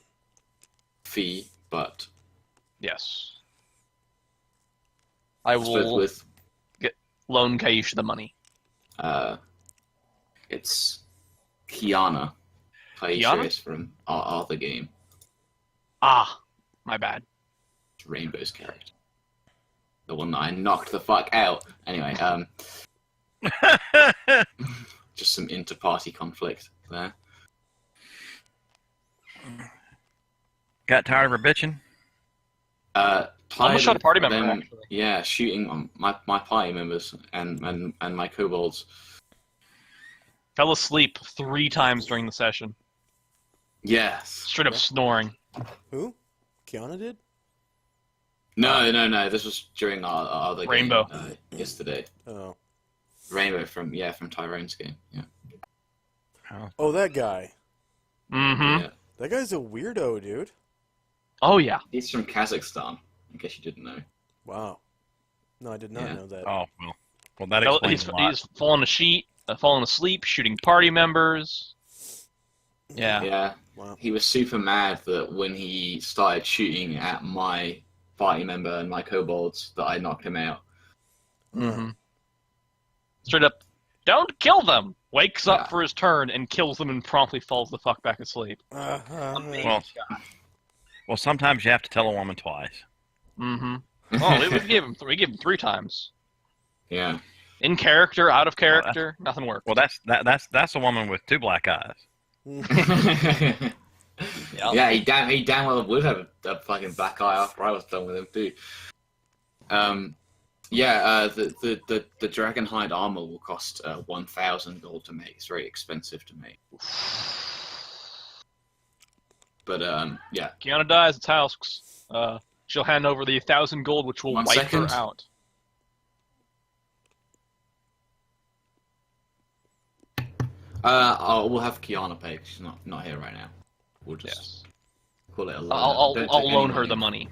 [SPEAKER 1] fee, but
[SPEAKER 3] Yes. I
[SPEAKER 1] I suppose
[SPEAKER 3] will
[SPEAKER 1] with
[SPEAKER 3] loan Keisha the money.
[SPEAKER 1] it's Kiana.
[SPEAKER 3] Kiana?
[SPEAKER 1] Keisha is from our other game.
[SPEAKER 3] Ah, my bad.
[SPEAKER 1] It's Rainbow's character. The one that I knocked the fuck out. Anyway, just some inter-party conflict there.
[SPEAKER 5] Got tired of her bitching?
[SPEAKER 3] Almost shot a party
[SPEAKER 1] of
[SPEAKER 3] member,
[SPEAKER 1] them,
[SPEAKER 3] actually.
[SPEAKER 1] yeah, shooting on my party members and my kobolds.
[SPEAKER 3] Fell asleep 3 times during the session.
[SPEAKER 1] Yes.
[SPEAKER 3] Straight up snoring.
[SPEAKER 4] Who? Kiana did?
[SPEAKER 1] No. This was during our other
[SPEAKER 3] Rainbow.
[SPEAKER 1] game yesterday.
[SPEAKER 4] Oh.
[SPEAKER 1] Rainbow from Tyrone's game. Yeah.
[SPEAKER 4] Oh, that guy.
[SPEAKER 3] Mm-hmm.
[SPEAKER 1] Yeah.
[SPEAKER 4] That guy's a weirdo, dude.
[SPEAKER 3] Oh, yeah.
[SPEAKER 1] He's from Kazakhstan. In case you didn't know.
[SPEAKER 4] Wow. No, I did not
[SPEAKER 1] Yeah.
[SPEAKER 4] know that.
[SPEAKER 5] Oh, well, that explains
[SPEAKER 3] He's
[SPEAKER 5] a lot.
[SPEAKER 3] falling asleep, shooting party members. Yeah.
[SPEAKER 1] Yeah.
[SPEAKER 4] Wow.
[SPEAKER 1] He was super mad that when he started shooting at my party member and my kobolds that I knocked him out.
[SPEAKER 3] Mm-hmm. Straight up, don't kill them! Wakes
[SPEAKER 1] Yeah.
[SPEAKER 3] up for his turn and kills them and promptly falls the fuck back asleep.
[SPEAKER 5] Well, sometimes you have to tell a woman twice.
[SPEAKER 3] Mm-hmm. Oh, we gave him 3 times.
[SPEAKER 1] Yeah.
[SPEAKER 3] In character, out of character, nothing worked.
[SPEAKER 5] Well, that's a woman with 2 black eyes.
[SPEAKER 1] Yeah, he damn well would have a fucking black eye after I was done with him too. The dragon hide armor will cost 1,000 gold to make. It's very expensive to make. But yeah.
[SPEAKER 3] Kiana dies, it's house. She'll hand over the 1,000 gold, which will
[SPEAKER 1] 1
[SPEAKER 3] wipe
[SPEAKER 1] second.
[SPEAKER 3] her out.
[SPEAKER 1] We'll have Kiana pay. 'Cause she's not here right now. We'll just
[SPEAKER 3] Yes.
[SPEAKER 1] call it a loan.
[SPEAKER 3] I'll
[SPEAKER 1] Don't take
[SPEAKER 3] loan
[SPEAKER 1] any
[SPEAKER 3] her the money.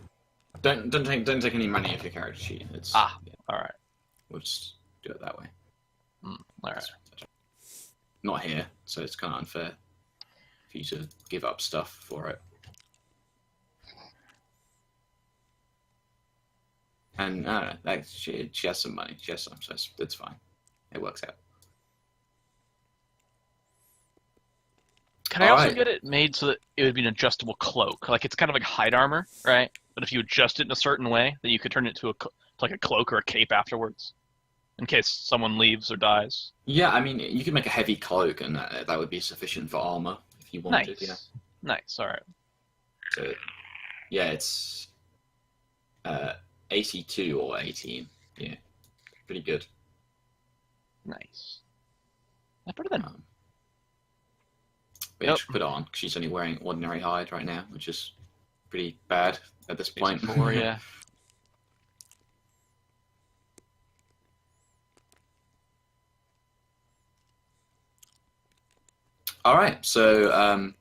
[SPEAKER 1] Don't take any money if your character cheat. It's
[SPEAKER 3] All right.
[SPEAKER 1] we'll just do it that way.
[SPEAKER 3] All right.
[SPEAKER 1] Not here, so it's kind of unfair for you to give up stuff for it. And I don't know, like, she has some money. She has some, so it's fine. It works out.
[SPEAKER 3] Can I also
[SPEAKER 1] Alright.
[SPEAKER 3] get it made so that it would be an adjustable cloak? Like, it's kind of like hide armor, right? But if you adjust it in a certain way, then you could turn it to like a cloak or a cape afterwards, in case someone leaves or dies.
[SPEAKER 1] Yeah, I mean, you could make a heavy cloak, and that would be sufficient for armor if you wanted.
[SPEAKER 3] Nice.
[SPEAKER 1] Yeah.
[SPEAKER 3] Nice. All right.
[SPEAKER 1] So, yeah, it's 82 or 18. Yeah, pretty good.
[SPEAKER 3] Nice. That's better than.
[SPEAKER 1] But yeah, she put it on. 'Cause she's only wearing ordinary hide right now, which is pretty bad at this point.
[SPEAKER 3] 4, yeah.
[SPEAKER 1] All right, so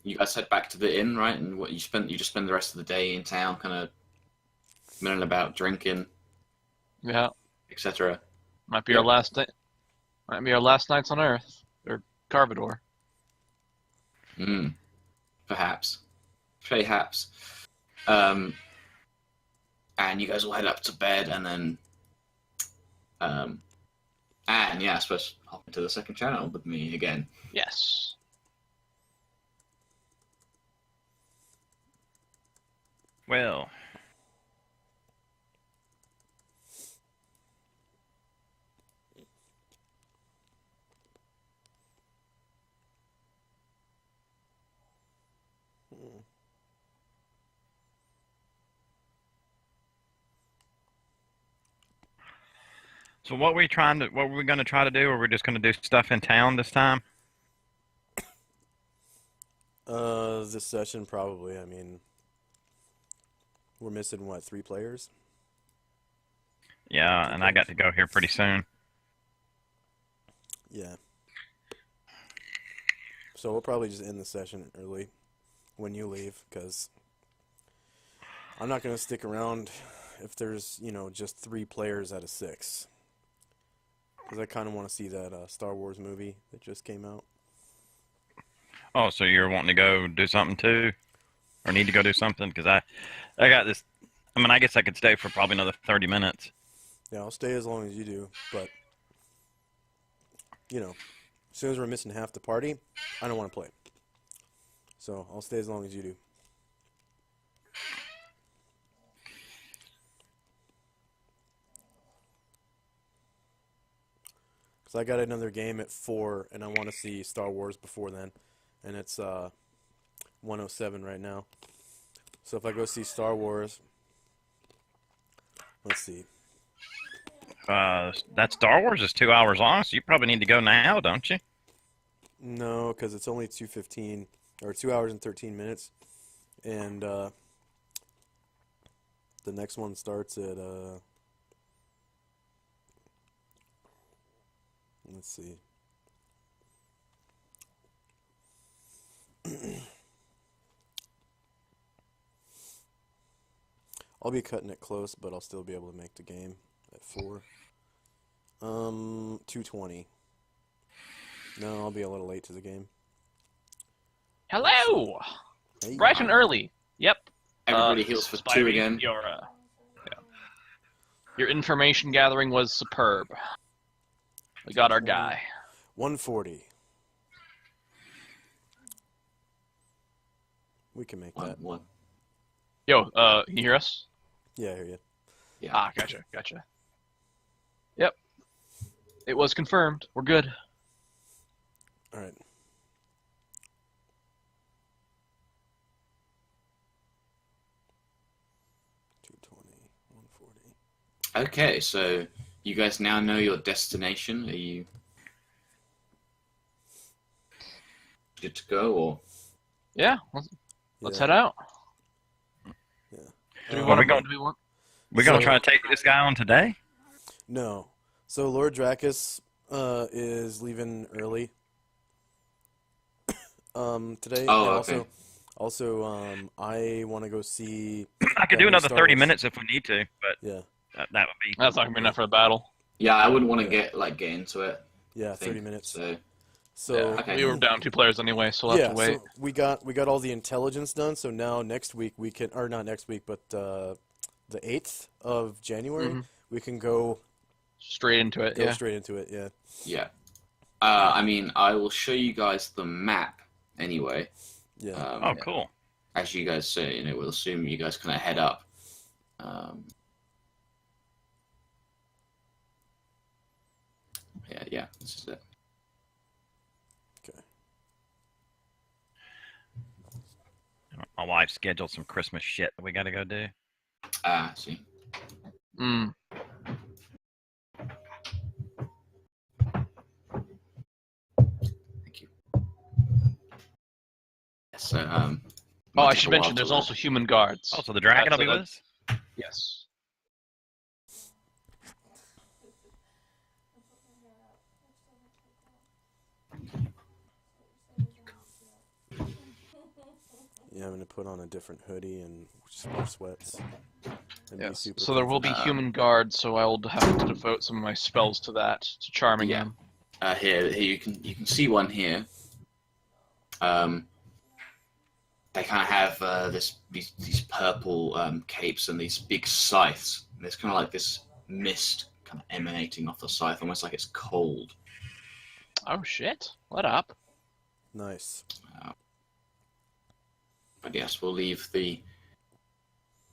[SPEAKER 1] you guys head back to the inn, right? And what you just spend the rest of the day in town, kind of milling about, drinking,
[SPEAKER 3] Yeah.
[SPEAKER 1] etc.
[SPEAKER 3] Might be our last day. Might be our last nights on Earth or Carvador.
[SPEAKER 1] Perhaps. and you guys will head up to bed, and then, and yeah, I suppose hop into the second channel with me again.
[SPEAKER 3] Yes.
[SPEAKER 5] Well, so what were we going to try to do, or we're just going to do stuff in town this time?
[SPEAKER 4] This session probably. I mean, we're missing what, 3 players?
[SPEAKER 5] Yeah, and I got to go here pretty soon.
[SPEAKER 4] Yeah. So we'll probably just end the session early when you leave, because I'm not going to stick around if there's, just 3 players out of 6. Because I kind of want to see that Star Wars movie that just came out.
[SPEAKER 5] Oh, so you're wanting to go do something too? Or need to go do something? Because I got this. I mean, I guess I could stay for probably another 30 minutes.
[SPEAKER 4] Yeah, I'll stay as long as you do, but, as soon as we're missing half the party, I don't want to play. So I'll stay as long as you do. Because I got another game at 4, and I want to see Star Wars before then. And it's 107 right now. So if I go see Star Wars, let's see.
[SPEAKER 5] That Star Wars is 2 hours long, so you probably need to go now, don't you?
[SPEAKER 4] No, because it's only 2:15 or 2 hours and 13 minutes, and the next one starts at let's see. I'll be cutting it close, but I'll still be able to make the game at 4. 2:20. No, I'll be a little late to the game.
[SPEAKER 3] Hello!
[SPEAKER 4] Hey.
[SPEAKER 3] Bright and early. Yep.
[SPEAKER 1] Everybody heals for 2
[SPEAKER 3] Spivey,
[SPEAKER 1] again.
[SPEAKER 3] Your information gathering was superb. We got our guy.
[SPEAKER 4] 140. We can make that.
[SPEAKER 1] One.
[SPEAKER 3] Yo, you hear us?
[SPEAKER 4] Yeah, I hear you.
[SPEAKER 1] Yeah.
[SPEAKER 3] Ah, gotcha. Yep. It was confirmed. We're good.
[SPEAKER 4] All right.
[SPEAKER 1] Okay, so you guys now know your destination. Are you good to go, or?
[SPEAKER 3] Yeah, let's head out.
[SPEAKER 4] Yeah.
[SPEAKER 3] Do we
[SPEAKER 5] Are
[SPEAKER 3] want
[SPEAKER 5] we
[SPEAKER 3] to?
[SPEAKER 5] going?
[SPEAKER 3] Do we want?
[SPEAKER 5] We're going
[SPEAKER 4] So-
[SPEAKER 5] to try to take this guy on today?
[SPEAKER 4] No. So Lord Dracus is leaving early today.
[SPEAKER 1] Oh,
[SPEAKER 4] and
[SPEAKER 1] okay.
[SPEAKER 4] Also, I want to go see.
[SPEAKER 5] I could
[SPEAKER 4] that
[SPEAKER 5] do
[SPEAKER 4] new
[SPEAKER 5] another
[SPEAKER 4] Star
[SPEAKER 5] 30
[SPEAKER 4] Wars.
[SPEAKER 5] minutes if we need to, but
[SPEAKER 4] Yeah.
[SPEAKER 5] that would be.
[SPEAKER 3] That's not gonna be enough for the battle.
[SPEAKER 1] Yeah, I wouldn't want to get into it.
[SPEAKER 4] Yeah,
[SPEAKER 1] I think,
[SPEAKER 4] 30 minutes.
[SPEAKER 1] So
[SPEAKER 4] So
[SPEAKER 3] Yeah,
[SPEAKER 1] Okay.
[SPEAKER 3] we were down 2 players anyway, so we'll have to wait.
[SPEAKER 4] So we got all the intelligence done. So now next week we can, or not next week, but the 8th of January
[SPEAKER 3] Mhm.
[SPEAKER 4] we can go
[SPEAKER 3] Straight into it. Yeah.
[SPEAKER 4] straight into it. Yeah.
[SPEAKER 1] yeah. I mean, I will show you guys the map anyway.
[SPEAKER 4] Yeah.
[SPEAKER 5] Oh, cool.
[SPEAKER 1] As you guys say, we'll assume you guys kind of head up. Yeah, this is it.
[SPEAKER 4] Okay.
[SPEAKER 5] My wife scheduled some Christmas shit that we got to go do.
[SPEAKER 1] See.
[SPEAKER 3] Mm.
[SPEAKER 1] Thank you. So,
[SPEAKER 3] Oh,
[SPEAKER 1] might
[SPEAKER 3] I
[SPEAKER 1] take
[SPEAKER 3] should
[SPEAKER 1] a while
[SPEAKER 3] mention
[SPEAKER 1] to
[SPEAKER 3] there's
[SPEAKER 1] load.
[SPEAKER 3] also human guards.
[SPEAKER 5] Oh, so the dragon will
[SPEAKER 3] That's
[SPEAKER 5] be
[SPEAKER 3] a-
[SPEAKER 5] with us?
[SPEAKER 3] Yes.
[SPEAKER 4] Yeah, I'm gonna put on a different hoodie and more sweats. And be
[SPEAKER 3] Yes.
[SPEAKER 4] super
[SPEAKER 3] So there will be
[SPEAKER 1] comfy.
[SPEAKER 3] human guards, so I will have to devote some of my spells to that, to charming
[SPEAKER 1] Yeah.
[SPEAKER 3] them.
[SPEAKER 1] Here you can see one here. they kind of have these purple capes and these big scythes. And there's kind of like this mist kind of emanating off the scythe, almost like it's cold.
[SPEAKER 3] Oh shit! What up?
[SPEAKER 4] Nice.
[SPEAKER 1] But yes, we'll leave the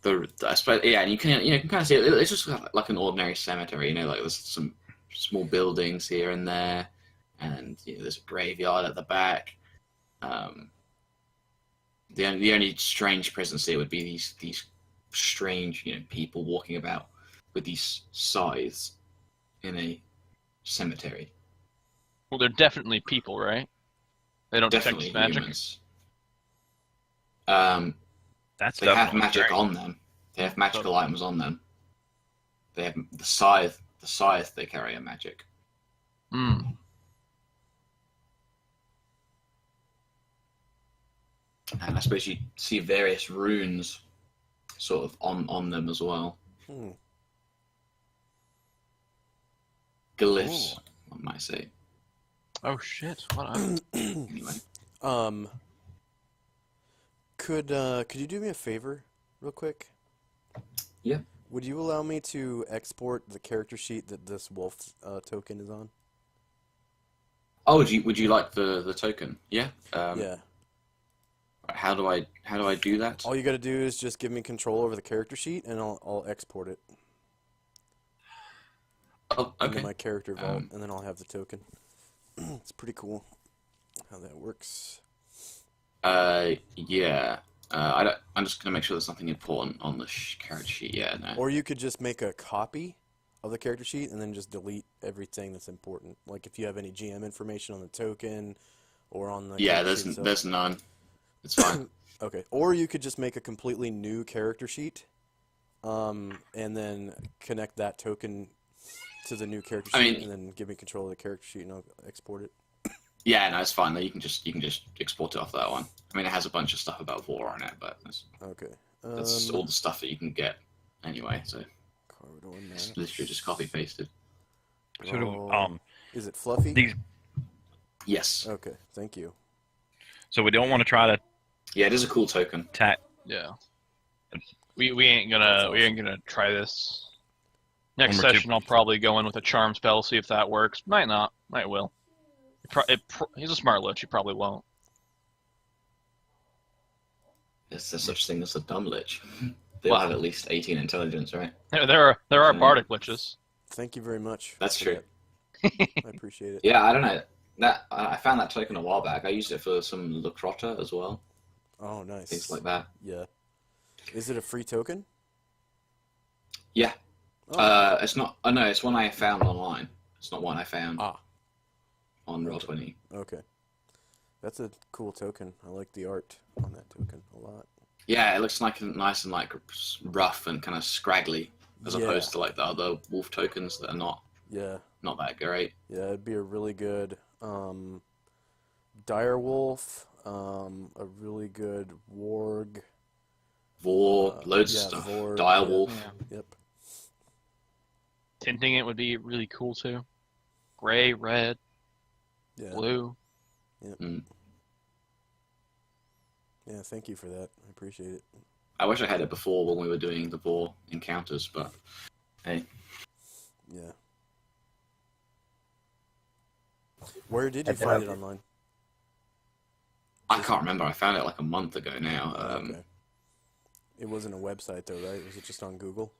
[SPEAKER 1] I suppose, yeah, and you can kind of see it. It's just like an ordinary cemetery, like there's some small buildings here and there, and there's a graveyard at the back. The only strange presence here would be these strange people walking about with these scythes in a cemetery.
[SPEAKER 3] Well, they're definitely people, right? They don't
[SPEAKER 1] Definitely
[SPEAKER 3] detect magic.
[SPEAKER 1] humans.
[SPEAKER 5] That's
[SPEAKER 1] They have
[SPEAKER 5] definitely
[SPEAKER 1] magic
[SPEAKER 5] strange.
[SPEAKER 1] on them. They have magical items on them. They have the scythe. The scythe they carry a magic.
[SPEAKER 3] Hmm.
[SPEAKER 1] And I suppose you see various runes sort of on them as well.
[SPEAKER 4] Hmm.
[SPEAKER 1] Glyphs, I might say.
[SPEAKER 3] Oh shit! What up?
[SPEAKER 1] Anyway.
[SPEAKER 4] Could you do me a favor, real quick?
[SPEAKER 1] Yeah.
[SPEAKER 4] Would you allow me to export the character sheet that this wolf token is on?
[SPEAKER 1] Oh, would you like the token? Yeah.
[SPEAKER 4] Yeah.
[SPEAKER 1] How do I do that?
[SPEAKER 4] All you got to do is just give me control over the character sheet, and I'll export it
[SPEAKER 1] Oh,
[SPEAKER 4] into
[SPEAKER 1] okay.
[SPEAKER 4] my character vault, and then I'll have the token. It's pretty cool how that works.
[SPEAKER 1] Yeah. I'm just gonna make sure there's nothing important on the character sheet. Yeah. No.
[SPEAKER 4] Or you could just make a copy of the character sheet and then just delete everything that's important. Like if you have any GM information on the token or on the
[SPEAKER 1] Yeah.
[SPEAKER 4] character sheet itself.
[SPEAKER 1] There's none. It's fine.
[SPEAKER 4] Okay. Or you could just make a completely new character sheet, and then connect that token to the new character sheet, and then give me control of the character sheet, and I'll export it.
[SPEAKER 1] Yeah. No, it's fine. You can just export it off that one. I mean, it has a bunch of stuff about Vor on it, but
[SPEAKER 4] Okay.
[SPEAKER 1] that's all the stuff that you can get anyway. So
[SPEAKER 4] Carvador
[SPEAKER 1] it's
[SPEAKER 4] map.
[SPEAKER 1] literally just copy pasted.
[SPEAKER 5] So do,
[SPEAKER 4] Oh, is it fluffy?
[SPEAKER 5] these.
[SPEAKER 1] Yes.
[SPEAKER 4] Okay. Thank you.
[SPEAKER 5] So we don't want to try to
[SPEAKER 1] Yeah, it is a cool token.
[SPEAKER 5] attack.
[SPEAKER 3] Yeah. We ain't gonna try this. Next
[SPEAKER 5] Number two.
[SPEAKER 3] session, I'll probably go in with a charm spell, see if that works. Might not. Might will. He's a smart lich. He probably won't.
[SPEAKER 1] Is there such thing as a dumb lich? They'll
[SPEAKER 3] Well-
[SPEAKER 1] have at least 18 intelligence, right?
[SPEAKER 3] There are bardic liches.
[SPEAKER 4] Thank you very much.
[SPEAKER 1] That's
[SPEAKER 4] for
[SPEAKER 1] true.
[SPEAKER 4] that. I appreciate it.
[SPEAKER 1] Yeah, I don't know. I found that token a while back. I used it for some Lacrota as well.
[SPEAKER 4] Oh, nice.
[SPEAKER 1] Things like that.
[SPEAKER 4] Yeah. Is it a free token?
[SPEAKER 1] Yeah.
[SPEAKER 4] Oh.
[SPEAKER 1] It's not. Oh no, it's one I found online. It's not one I found
[SPEAKER 4] Ah.
[SPEAKER 1] on Roll20.
[SPEAKER 4] Okay. That's a cool token. I like the art on that token a lot.
[SPEAKER 1] Yeah, it looks like nice and like rough and kind of scraggly, as
[SPEAKER 4] Yeah.
[SPEAKER 1] opposed to like the other wolf tokens that are not
[SPEAKER 4] Yeah.
[SPEAKER 1] that great.
[SPEAKER 4] Yeah, it'd be a really good direwolf, a really good warg.
[SPEAKER 1] Vor, loads
[SPEAKER 4] yeah,
[SPEAKER 1] of stuff.
[SPEAKER 4] Vor,
[SPEAKER 1] Direwolf.
[SPEAKER 3] Yeah.
[SPEAKER 4] Yep.
[SPEAKER 3] Tinting it would be really cool too. Gray, red,
[SPEAKER 4] Yeah.
[SPEAKER 3] blue.
[SPEAKER 1] Mm.
[SPEAKER 4] Yeah, thank you for that. I appreciate it.
[SPEAKER 1] I wish I had it before when we were doing the Vor encounters, but hey.
[SPEAKER 4] Yeah. Where did you
[SPEAKER 2] I
[SPEAKER 4] find it
[SPEAKER 2] doubt-
[SPEAKER 4] online?
[SPEAKER 1] I can't remember. I found it like a month ago now.
[SPEAKER 4] Okay. It wasn't a website though, right? Was it just on Google?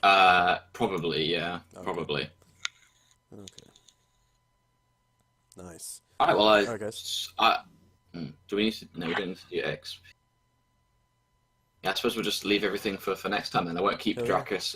[SPEAKER 1] Probably, yeah.
[SPEAKER 4] Okay.
[SPEAKER 1] Probably.
[SPEAKER 4] Okay. Nice.
[SPEAKER 1] Alright, well,
[SPEAKER 4] Alright, guys.
[SPEAKER 1] do we need to... No, we don't need to do X. Yeah, I suppose we'll just leave everything for next time, then. I won't keep
[SPEAKER 4] Hell yeah.
[SPEAKER 1] Dracus